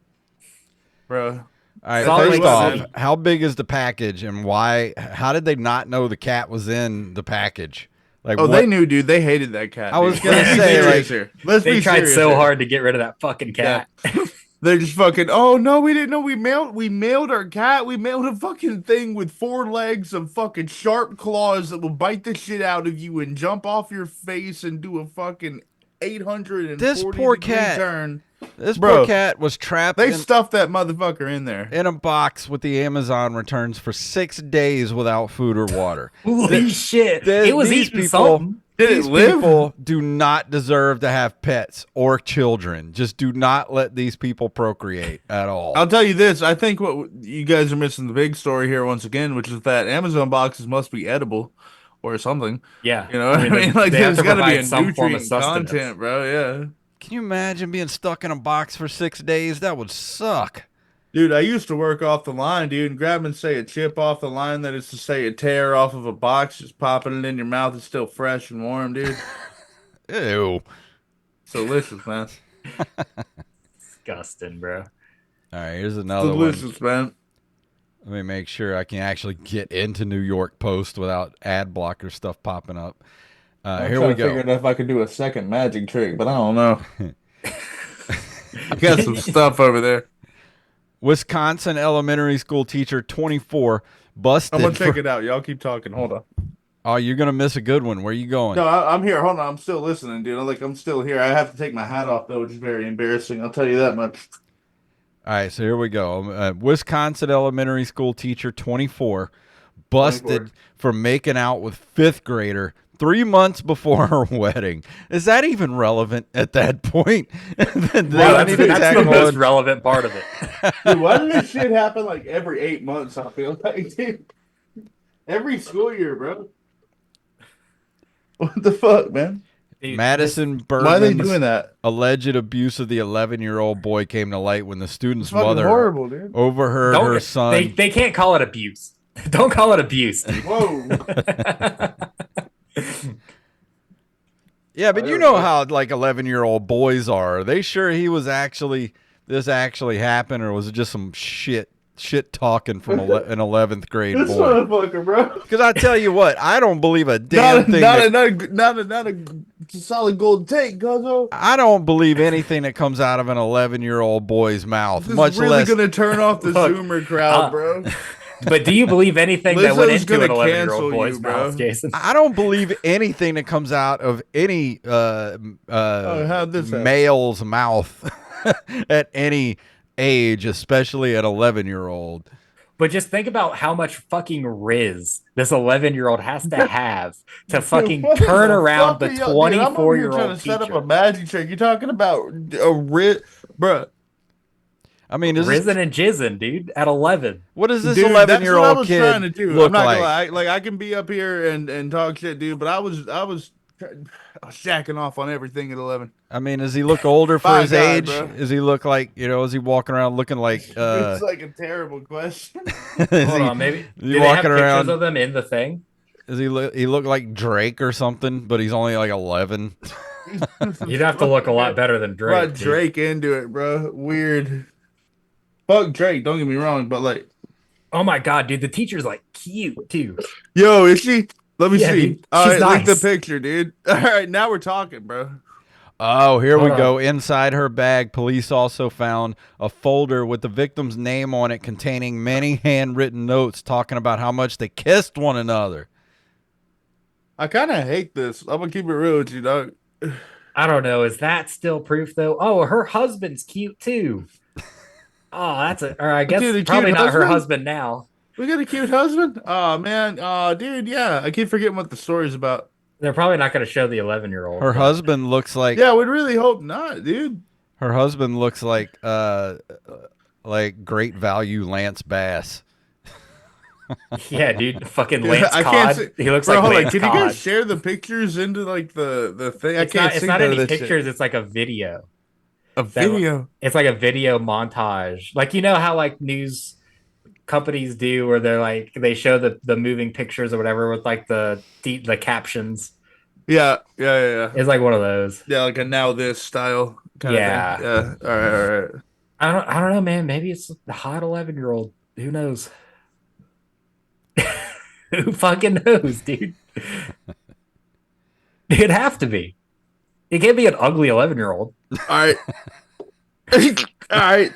bro.
All right,
I tell
Salt
you
first
Lake
what,
off,
City.
man.
how big is the package and why? How did they not know the cat was in the package? Like
Oh, they
what?
knew, dude. They hated that cat.
I was
Dude.
gonna
Let's be
say,
serious
like,
here. Let's
They
be
tried
serious
so
here.
hard to get rid of that fucking
Yeah.
cat.
They're just fucking. Oh no, we didn't know we mailed our cat. We mailed a fucking thing with 4 legs of fucking sharp claws that will bite the shit out of you and jump off your face and do a fucking 840
This poor
degree
cat.
turn.
This
Bro,
poor cat was trapped
They stuffed that motherfucker in there.
in a box with the Amazon returns for 6 days without food or water.
Holy shit! It was
These
eating
people,
something.
Did
these
it live?
people do not deserve to have pets or children. Just do not let these people procreate at all.
I'll tell you this. I think what you guys are missing the big story here once again, which is that Amazon boxes must be edible or something.
Yeah.
You know what I mean? Like,
they have
there's
to
got to be
provide
a
some form of
nutrient
sustenance.
content, bro. Yeah.
Can you imagine being stuck in a box for 6 days? That would suck.
Dude, I used to work off the line, dude, and grabbing, say, a chip off the line that is to say a tear off of a box, just popping it in your mouth. It's still fresh and warm, dude.
Ew.
It's delicious, man.
Disgusting, bro.
All right, here's another one.
Delicious, man.
Let me make sure I can actually get into New York Post without ad blocker stuff popping up. Here we go.
Figured if I could do a second magic trick, but I don't know. I got some stuff over there.
Wisconsin elementary school teacher 24 busted.
I'm gonna check it out. Y'all keep talking. Hold on.
Oh, you're gonna miss a good one. Where you going?
No, I'm here. Hold on. I'm still listening, dude. I'm still here. I have to take my hat off though, which is very embarrassing. I'll tell you that much.
All right, so here we go. Wisconsin elementary school teacher 24 busted
24.
for making out with fifth grader 3 months before her wedding. Is that even relevant at that point?
Well, that's the most relevant part of it.
Dude, why does this shit happen like every 8 months? I feel like, dude. Every school year, bro. What the fuck, man?
Dude,
Madison
Why are they
Bergman's
doing that?
alleged abuse of the 11-year-old boy came to light when the student's
It's fucking
mother
horrible, dude.
overheard
Don't-
her son.
They can't call it abuse. Don't call it abuse. Dude.
Whoa.
Yeah, but you know how like 11-year-old boys are. Are they sure this actually happened, or was it just some shit talking from an 11th grade
This
boy?
motherfucker, bro.
Because I tell you what, I don't believe a damn thing.
Not a solid gold take, Gozo.
I don't believe anything that comes out of an 11-year-old boy's mouth.
This
Much
is really
less.
gonna turn off the
Look,
Zoomer crowd, bro.
But do you believe anything that went
Lizzo's
into an
gonna
11-year-old
cancel
boy's
you, bro.
mouth, Jason?
I don't believe anything that comes out of any
how'd this happen?
male's mouth at any age, especially an 11-year-old.
But just think about how much fucking riz this 11-year-old has to have to fucking
What
turn
the
around
fuck
the
are y'all- dude, I'm over here
24-year-old
trying to set up
teacher.
a magic trick. You're talking about a writ, bro.
I mean, is this,
Risen and jizzing, dude, at 11.
what does this
Dude, that's what I
11-year-old
was
kid
trying to do.
look
I'm not
like?
gonna lie. Like I can be up here and talk shit, dude, but I was jacking off on everything at 11.
I mean, does he look older for
My
his
God,
age?
bro.
Does he look like, is he walking around looking like,
It's like a terrible question.
is
Hold
he,
on, maybe.
is
Do
he
they have
walking
pictures
around,
of them in the thing?
does he look like Drake or something, but he's only like 11?
You'd have to look a lot better than Drake.
Brought
dude.
Drake into it, bro. Weird. Fuck Drake, don't get me wrong, but like,
Oh my god, dude, the teacher's like cute too.
yo, is she? Let me
Yeah,
see.
dude,
All
she's
right, link the
nice.
picture, dude. All right, now we're talking, bro.
Oh, here we
Hold
go. Inside her bag, police also found a folder with the victim's name on it containing many handwritten notes talking about how much they kissed one another.
I kind of hate this. I'm gonna keep it real with you, dog.
I don't know. Is that still proof though? Oh, her husband's cute too. Oh, that's a. Or I guess
Dude, a cute
probably not her
husband?
husband now.
We got a cute husband. Oh man, dude, yeah. I keep forgetting what the story's about.
They're probably not going to show the 11-year-old.
Her husband looks like
Yeah, we'd really hope not, dude.
her husband looks like great value Lance Bass.
Yeah, dude, fucking
Dude,
Lance
I can't
Cod.
see-
He looks
Bro,
like
hold on.
Lance
Can you
Cod.
guys share the pictures into like the thing?
It's
I can't
not,
see
it's not
none of
any
this shit.
pictures. It's like a video.
A video.
It's like a video montage. Like, you know how like news companies do where they're like they show the moving pictures or whatever with like the captions.
Yeah.
It's like one of those.
Yeah, like a now this style kind
Yeah.
of thing. Yeah. All right.
I don't know, man. Maybe it's a hot 11-year-old. Who knows? Who fucking knows, dude? It'd have to be. It can't be an ugly 11-year-old.
All right. All right,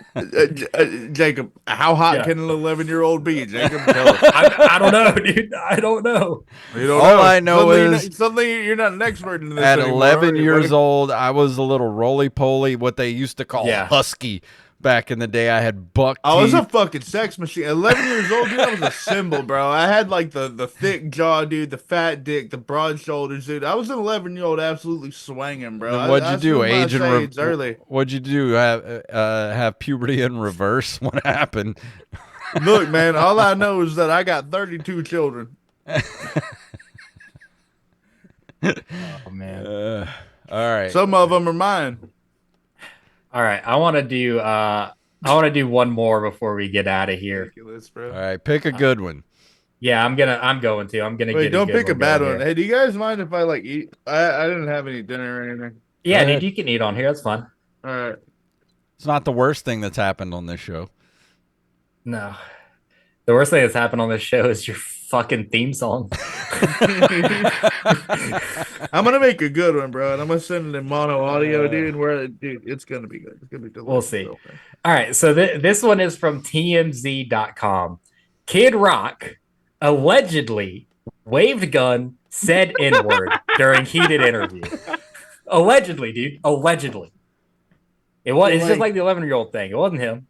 Jacob. How hot
Yeah.
can an 11-year-old be, Jacob? Tell us.
I don't know, dude. I don't know.
You don't
All I know is
suddenly you're not an expert in this.
At
anymore,
11
are you,
years
buddy?
old, I was a little roly-poly, what they used to call
Yeah.
husky. back in the day. I had buck
I was a
teeth.
fucking sex machine. 11 years old, dude. I was a symbol, bro. I had like the thick jaw, dude, the fat dick, the broad shoulders, dude. I was an 11-year-old, absolutely swanging, bro.
Then what'd you
I
do?
assumed my
Age and
shades early.
what'd you do? Have puberty in reverse? What happened?
Look, man, all I know is that I got 32 children.
Oh man.
All right.
Some of them are mine.
All right, I want to do one more before we get out of here.
Ridiculous, bro.
All right. Pick a good one.
Yeah, I'm going to. I'm gonna
Wait,
get.
don't
a good
pick a bad
going
one.
here.
Hey, do you guys mind if I like eat? I didn't have any dinner or anything.
Yeah,
Go
dude,
ahead.
you can eat on here. That's fun.
All right.
It's not the worst thing that's happened on this show.
No, the worst thing that's happened on this show is your fucking theme song.
I'm gonna make a good one, bro, and I'm gonna send it in mono audio, dude. Dude, it's gonna be good. It's gonna be delicious.
We'll see.
Okay.
All right, so this one is from TMZ.com. Kid Rock allegedly waved gun, said N-word during heated interview. Allegedly, dude. Allegedly. It's just like the 11-year-old thing. It wasn't him.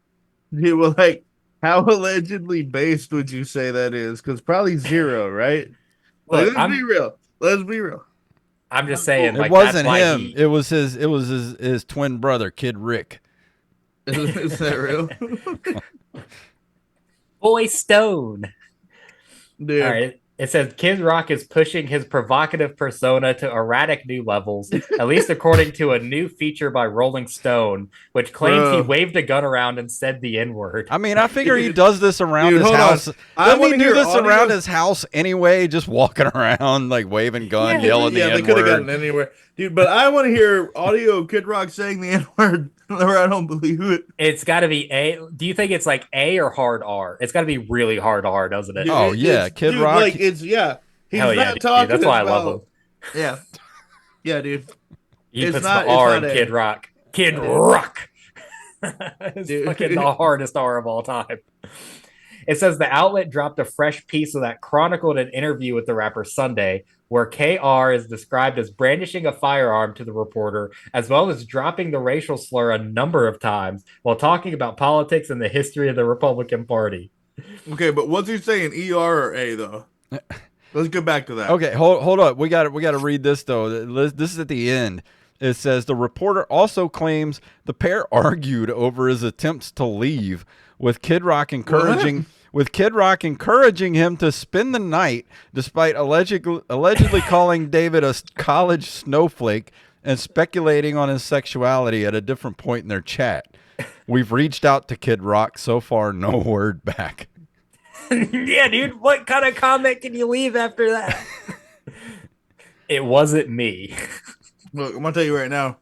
Dude, well, like, how allegedly based would you say that is? Because probably zero, right? Like,
Look,
let's be real. Let's be real.
I'm just saying,
It
like,
wasn't
that's why
him. It was his twin brother, Kid Rick.
Is that real?
Boy Stone.
Dude.
All right. It says Kid Rock is pushing his provocative persona to erratic new levels, at least according to a new feature by Rolling Stone, which claims he
Bro.
waved a gun around and said the N-word.
I mean, I figure he does this around
Dude,
his
hold on.
house.
I
Doesn't he
wanna
do
hear
this
audio-
around his house anyway? Just walking around, like waving gun, yelling
Yeah,
the
they could have gotten
N-word.
anywhere. Dude, but I want to hear audio of Kid Rock saying the N-word, or I don't believe it.
It's got to be A. Do you think it's like A or hard R? It's got to be really hard R, doesn't it?
Dude,
Oh, yeah, Kid
dude,
Rock-
Like, it's, yeah. He's
Hell yeah,
not
dude.
talking
That's why I love
about-
him.
Yeah. Yeah, dude.
He
It's
puts
not-
the R
it's
in
not
Kid
A.
Rock. Kid Rock. It's
Dude.
fucking the hardest R of all time. It says the outlet dropped a fresh piece of that chronicled an interview with the rapper Sunday, where KR is described as brandishing a firearm to the reporter, as well as dropping the racial slur a number of times while talking about politics and the history of the Republican Party.
Okay, but what's he saying, ER or A, though? Let's get back to that.
Okay, hold up. We got to read this though. This is at the end. It says the reporter also claims the pair argued over his attempts to leave, with Kid Rock encouraging him to spend the night, despite allegedly calling David a college snowflake and speculating on his sexuality at a different point in their chat. We've reached out to Kid Rock. So far, no word back.
Yeah, dude, what kind of comment can you leave after that? It wasn't me.
Look, I'm going to tell you right now,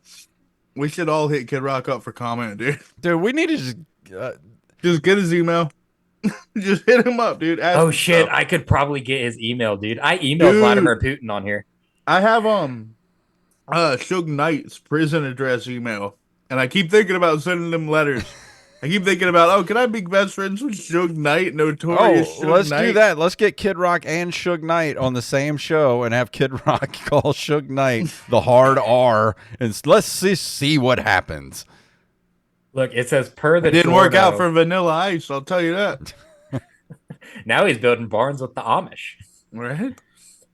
we should all hit Kid Rock up for comment, dude.
Dude, we need to just...
Just get his email. Just hit him up, dude. Ask
Oh
him
shit,
stuff.
I could probably get his email, dude. I emailed Vladimir Putin on here.
I have Suge Knight's prison address email, and I keep thinking about sending them letters. I keep thinking about, oh, can I be best friends with Suge Knight, notorious Suge
let's
Knight?
do that. Let's get Kid Rock and Suge Knight on the same show and have Kid Rock call Suge Knight the hard R, and let's see what happens.
Look, it says per the
It didn't work out
Giorno-
for Vanilla Ice, I'll tell you that.
Now he's building barns with the Amish.
Right?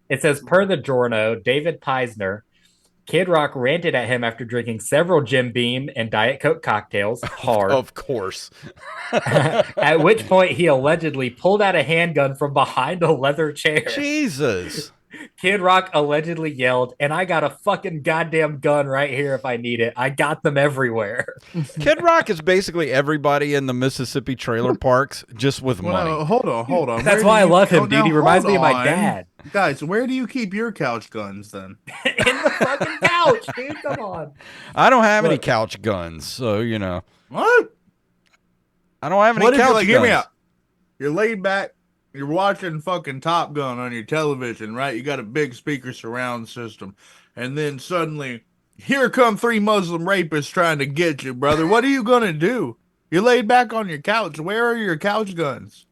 It says per the Giorno, David Peisner, Kid Rock ranted at him after drinking several Jim Beam and Diet Coke cocktails hard.
Of course.
At which point he allegedly pulled out a handgun from behind a leather chair.
Jesus.
Kid Rock allegedly yelled, "And I got a fucking goddamn gun right here if I need it. I got them everywhere."
Kid Rock is basically everybody in the Mississippi trailer parks, just with money.
Well, hold on.
That's
Where
why I
do you-
love him,
Oh,
dude.
now,
He reminds me of
hold
my
on.
dad.
Guys, where do you keep your couch guns then?
In the fucking couch, dude. Come on.
I don't have any
Look.
couch guns, so you know.
What?
I don't have any
What if
couch
you're like,
guns.
hear me out. You're laid back, you're watching fucking Top Gun on your television, right? You got a big speaker surround system. And then suddenly, here come 3 Muslim rapists trying to get you, brother. What are you gonna do? You're laid back on your couch. Where are your couch guns?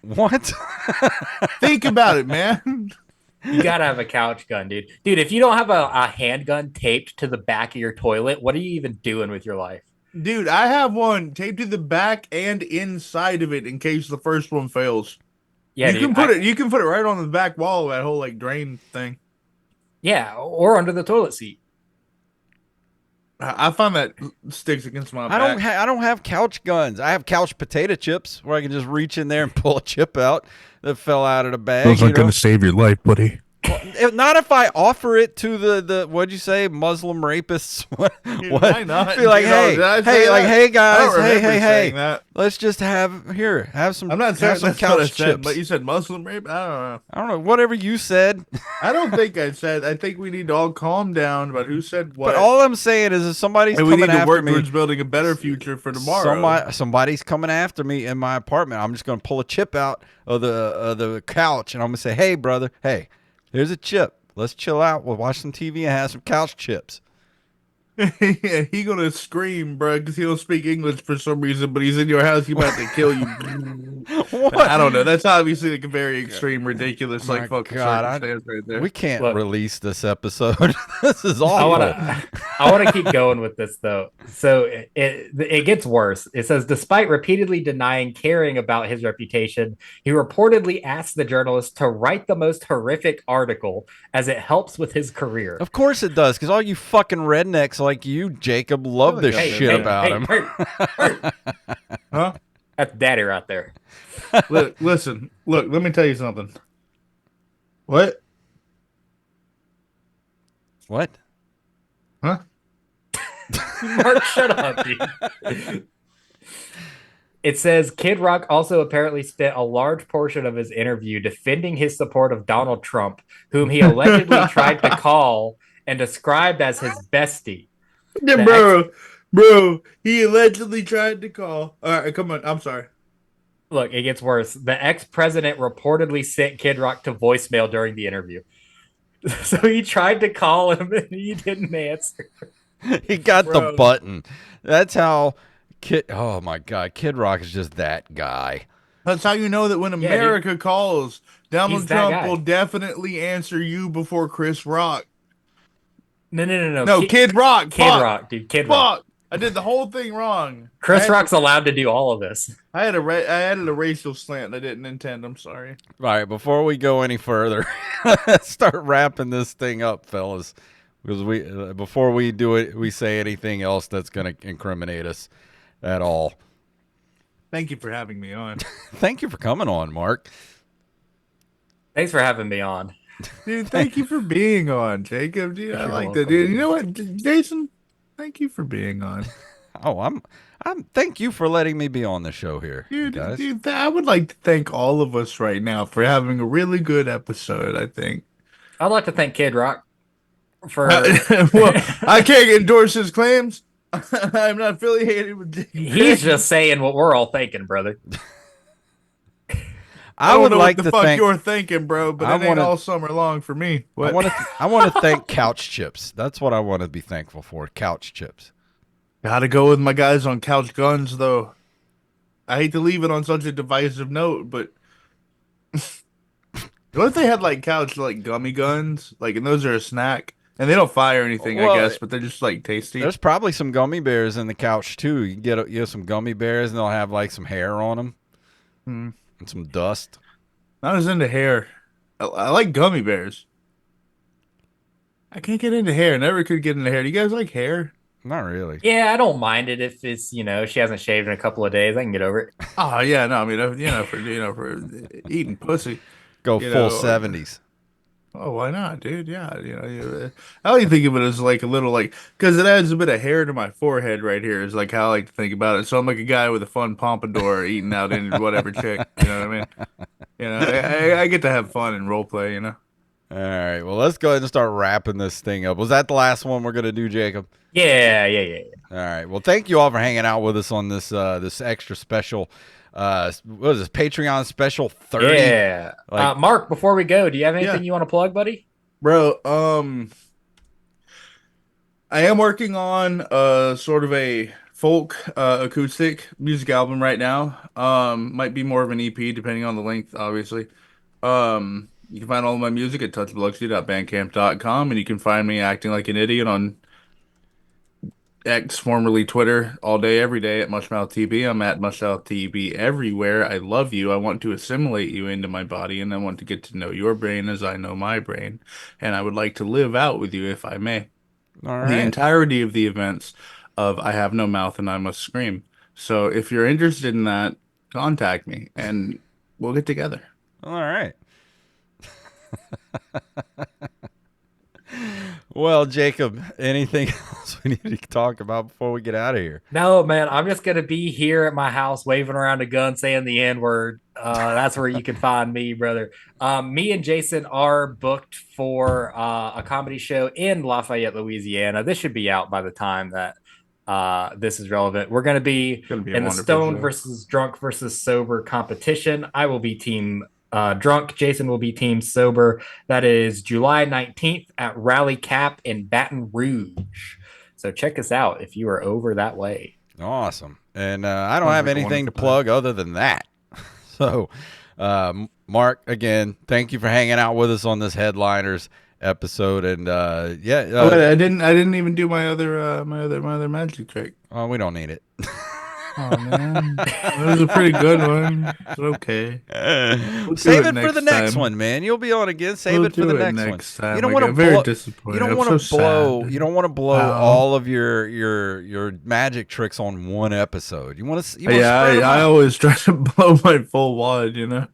What?
Think about it, man.
You gotta have a couch gun, dude. Dude, if you don't have a handgun taped to the back of your toilet, what are you even doing with your life?
Dude, I have one taped to the back and inside of it in case the first one fails.
Yeah, dude.
You can put it right on the back wall of that whole like drain thing.
Yeah, or under the toilet seat.
I find that sticks against my back.
I don't have couch guns. I have couch potato chips where I can just reach in there and pull a chip out that fell out of the bag.
Those aren't going to save your life, buddy.
Not if I offer it to the what'd you say, Muslim rapists? What?
Why not?
Be like,
You know,
hey,
did I say
hey, like,
that?
hey
I
guys,
don't
hey,
remember
hey,
saying
hey.
that.
Let's just have some.
I'm not saying
have some
that's what I
couch
said,
chips.
but you said Muslim rape. I don't know.
I don't know, whatever you said.
I don't think I said. I think we need to all calm down about who said what.
But all I'm saying is, if somebody's
and we
coming
need to
after
work
me,
towards building a better future for tomorrow.
somebody's coming after me in my apartment. I'm just gonna pull a chip out of the couch, and I'm gonna say, hey, brother, hey, here's a chip. Let's chill out. We'll watch some TV and have some couch chips.
Yeah, he gonna scream, bro, because he don't speak English for some reason. But he's in your house. He about to kill you.
What?
I don't know. That's obviously like a very extreme, ridiculous,
My
like fucking
God,
circumstance right there.
We can't
Look.
release this episode. This is
I
awful.
want to keep going with this though. So it gets worse. It says, despite repeatedly denying caring about his reputation, he reportedly asked the journalist to write the most horrific article as it helps with his career.
Of course it does, because all you fucking rednecks like you, Jacob, love this
Hey,
shit about him.
Huh?
That's daddy right there.
Listen, look. Let me tell you something. What?
What?
Huh?
Mark, shut up, dude. It says Kid Rock also apparently spent a large portion of his interview defending his support of Donald Trump, whom he allegedly tried to call and described as his bestie.
Yeah, bro. He allegedly tried to call. All right, come on. I'm sorry.
Look, it gets worse. The ex-president reportedly sent Kid Rock to voicemail during the interview. So he tried to call him and he didn't answer.
He got the
Bro.
button. That's how oh my God, Kid Rock is just that guy.
That's how you know that when
dude.
America calls, Donald
He's that
Trump
guy.
will definitely answer you before Chris Rock.
No.
No, Kid Rock.
Kid
Fuck.
Rock, dude. Kid Rock.
Fuck. I did the whole thing wrong.
Chris
I
Rock's allowed to do all of this.
I added a racial slant I didn't intend. I'm sorry.
All right, before we go any further, let's start wrapping this thing up, fellas. Because before we do it, we say anything else that's going to incriminate us at all.
Thank you for having me on.
Thank you for coming on, Mark.
Thanks for having me on.
Dude, thank you for being on, Jacob. Dude, I
You're
like
welcome.
that, dude. You know what, Jason? Thank you for being on.
Oh, I'm thank you for letting me be on the show here, guys.
Dude, I would like to thank all of us right now for having a really good episode, I think.
I'd like to thank Kid Rock for.
Well, I can't endorse his claims. I'm not affiliated with Jacob.
He's just saying what we're all thinking, brother.
I
don't
would
know
like
what the
to
fuck
thank
you're thinking, bro, but
I
it ain't
wanna-
all summer long for me. What?
I want to thank Couch Chips. That's what I want to be thankful for. Couch Chips.
Gotta go with my guys on Couch Guns, though. I hate to leave it on such a divisive note, but what if they had like couch like gummy guns, like, and those are a snack, and they don't fire anything,
Well,
I guess, but they're just like tasty.
There's probably some gummy bears in the couch too. You can get some gummy bears, and they'll have like some hair on them
Hmm.
and some dust.
Not as into hair. I like gummy bears. I can't get into hair. Never could get into hair. Do you guys like hair?
Not really.
Yeah, I don't mind it if it's, she hasn't shaved in a couple of days. I can get over it.
Oh yeah, no. I mean, for eating pussy.
Go
You
full
know,
70s.
Oh, why not, dude? Yeah, I like to think of it as like a little like because it adds a bit of hair to my forehead right here. Is like how I like to think about it. So I'm like a guy with a fun pompadour eating out in whatever chick. You know what I mean? I get to have fun and role play. You know.
All right. Well, let's go ahead and start wrapping this thing up. Was that the last one we're gonna do, Jacob?
Yeah.
All right. Well, thank you all for hanging out with us on this this extra special. What is this Patreon special 30?
Yeah.
Like-
Mark, before we go, do you have anything
Yeah.
you want to plug, buddy?
Bro, I am working on sort of a folk acoustic music album right now. Might be more of an EP depending on the length, obviously. You can find all of my music at touchbiloxy.bandcamp.com, and you can find me acting like an idiot on X, formerly Twitter, all day, every day at MushmouthTV. I'm at MushmouthTV everywhere. I love you. I want to assimilate you into my body, and I want to get to know your brain as I know my brain. And I would like to live out with you, if I may,
All
the
right.
entirety of the events of I Have No Mouth and I Must Scream. So if you're interested in that, contact me, and we'll get together.
All right. Well, Jacob, anything else we need to talk about before we get out of here?
No, man, I'm just gonna be here at my house waving around a gun saying the N-word. That's where you can find me, brother. Me and Jason are booked for a comedy show in Lafayette, Louisiana. This should be out by the time that this is relevant. We're gonna be
It's gonna be a
in the
wonderful
stone
show.
versus drunk versus sober competition. I will be team drunk. Jason will be team sober. That is July 19th at Rally Cap in Baton Rouge. So check us out if you are over that way.
Awesome. And I don't
Sounds
have
like a
anything to
wonderful
plug other than that. So, Mark, again, thank you for hanging out with us on this Headliners episode. And
I didn't even do my other magic trick.
oh, we don't need it.
Oh man, that was a pretty good one. It's okay. We'll
Save
do
it for the
next
next
time.
one, man. You'll be on again. Save
We'll
it for the
do it
next
next
one.
time.
You don't
Like,
want to
I'm very
blow.
disappointed.
You don't
I'm
want
so
to blow.
sad.
You don't want to blow
Wow.
all of your magic tricks on one episode. You want to.
Yeah, I always try to blow my full wad, you know.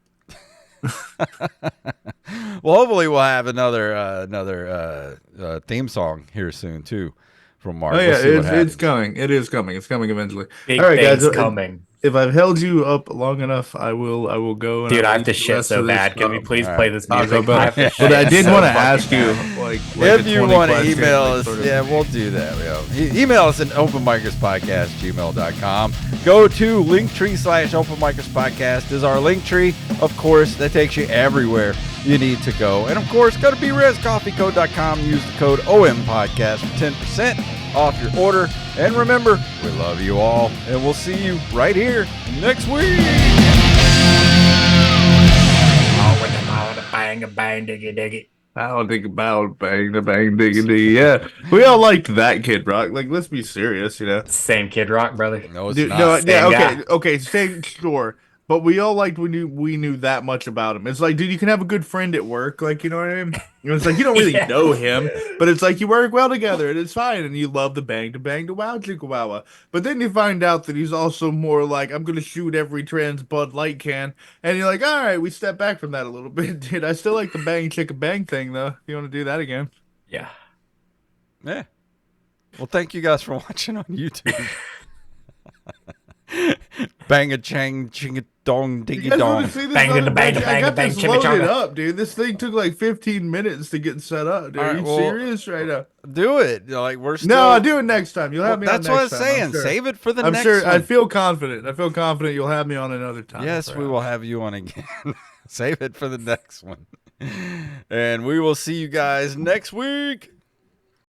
Well, hopefully we'll have another theme song here soon too from Mark.
Oh
We'll
yeah,
see what
it's
happens.
coming. It is coming. It's coming eventually.
Big
All right,
things
guys.
coming.
If I've held you up long enough, I will go. And
Dude,
I'll
I have to
eat the
shit
rest
so
of this
bad. Can we
cup.
please
All
play
right.
this
Taco
music?
Bell.
I have to
But I
shit
did
so
want to
fucking
ask you,
bad.
like
If
a
you
20
want to
question,
email
like,
us,
sort of-
yeah, we'll do that. Email us at openmicerspodcast@gmail.com. Go to Linktree/openmicerspodcast is our link tree. Of course, that takes you everywhere you need to go. And of course, go to BResCoffeeCode.com. Use the code OMPodcast for 10% off your order. And remember, we love you all, and we'll see you right here next week.
Oh, with the bang, bang, diggy, diggy.
I don't think about bang the bang diggy diggy. Yeah, we all liked that Kid Rock. Like, let's be serious, you know.
Same Kid Rock, brother.
No, it's
Dude,
not.
no, yeah,
Same guy.
okay, same sure. But we all liked we knew that much about him. It's like, dude, you can have a good friend at work, like, you know what I mean? It's like you don't really
Yeah.
know him, but it's like you work well together and it's fine, and you love the bang to bang to wow chicka wow. But then you find out that he's also more like, I'm gonna shoot every trans Bud Light can, and you're like, all right, we step back from that a little bit, dude. I still like the bang chicka bang thing though. If you want to do that again?
Yeah.
Yeah. Well, thank you guys for watching on YouTube. Bang a chang ching a dong
You
diggy
guys
dong.
want to see this?
Bang,
other
bang,
bang? I
bang,
got
bang,
this
chimmy
loaded
chonga.
up, dude. This thing took like 15 minutes to get set up. Dude.
All
Are
right,
you
well,
serious right now?
Do it. Like we're still.
No, I'll do it next time. You'll have me on
That's what I was
next time, I'm
saying.
sure.
Save it for the
I'm
next
sure.
one.
I feel confident. I feel confident you'll have me on another time.
Yes, we
perhaps.
will have you on again. Save it for the next one. And we will see you guys next week.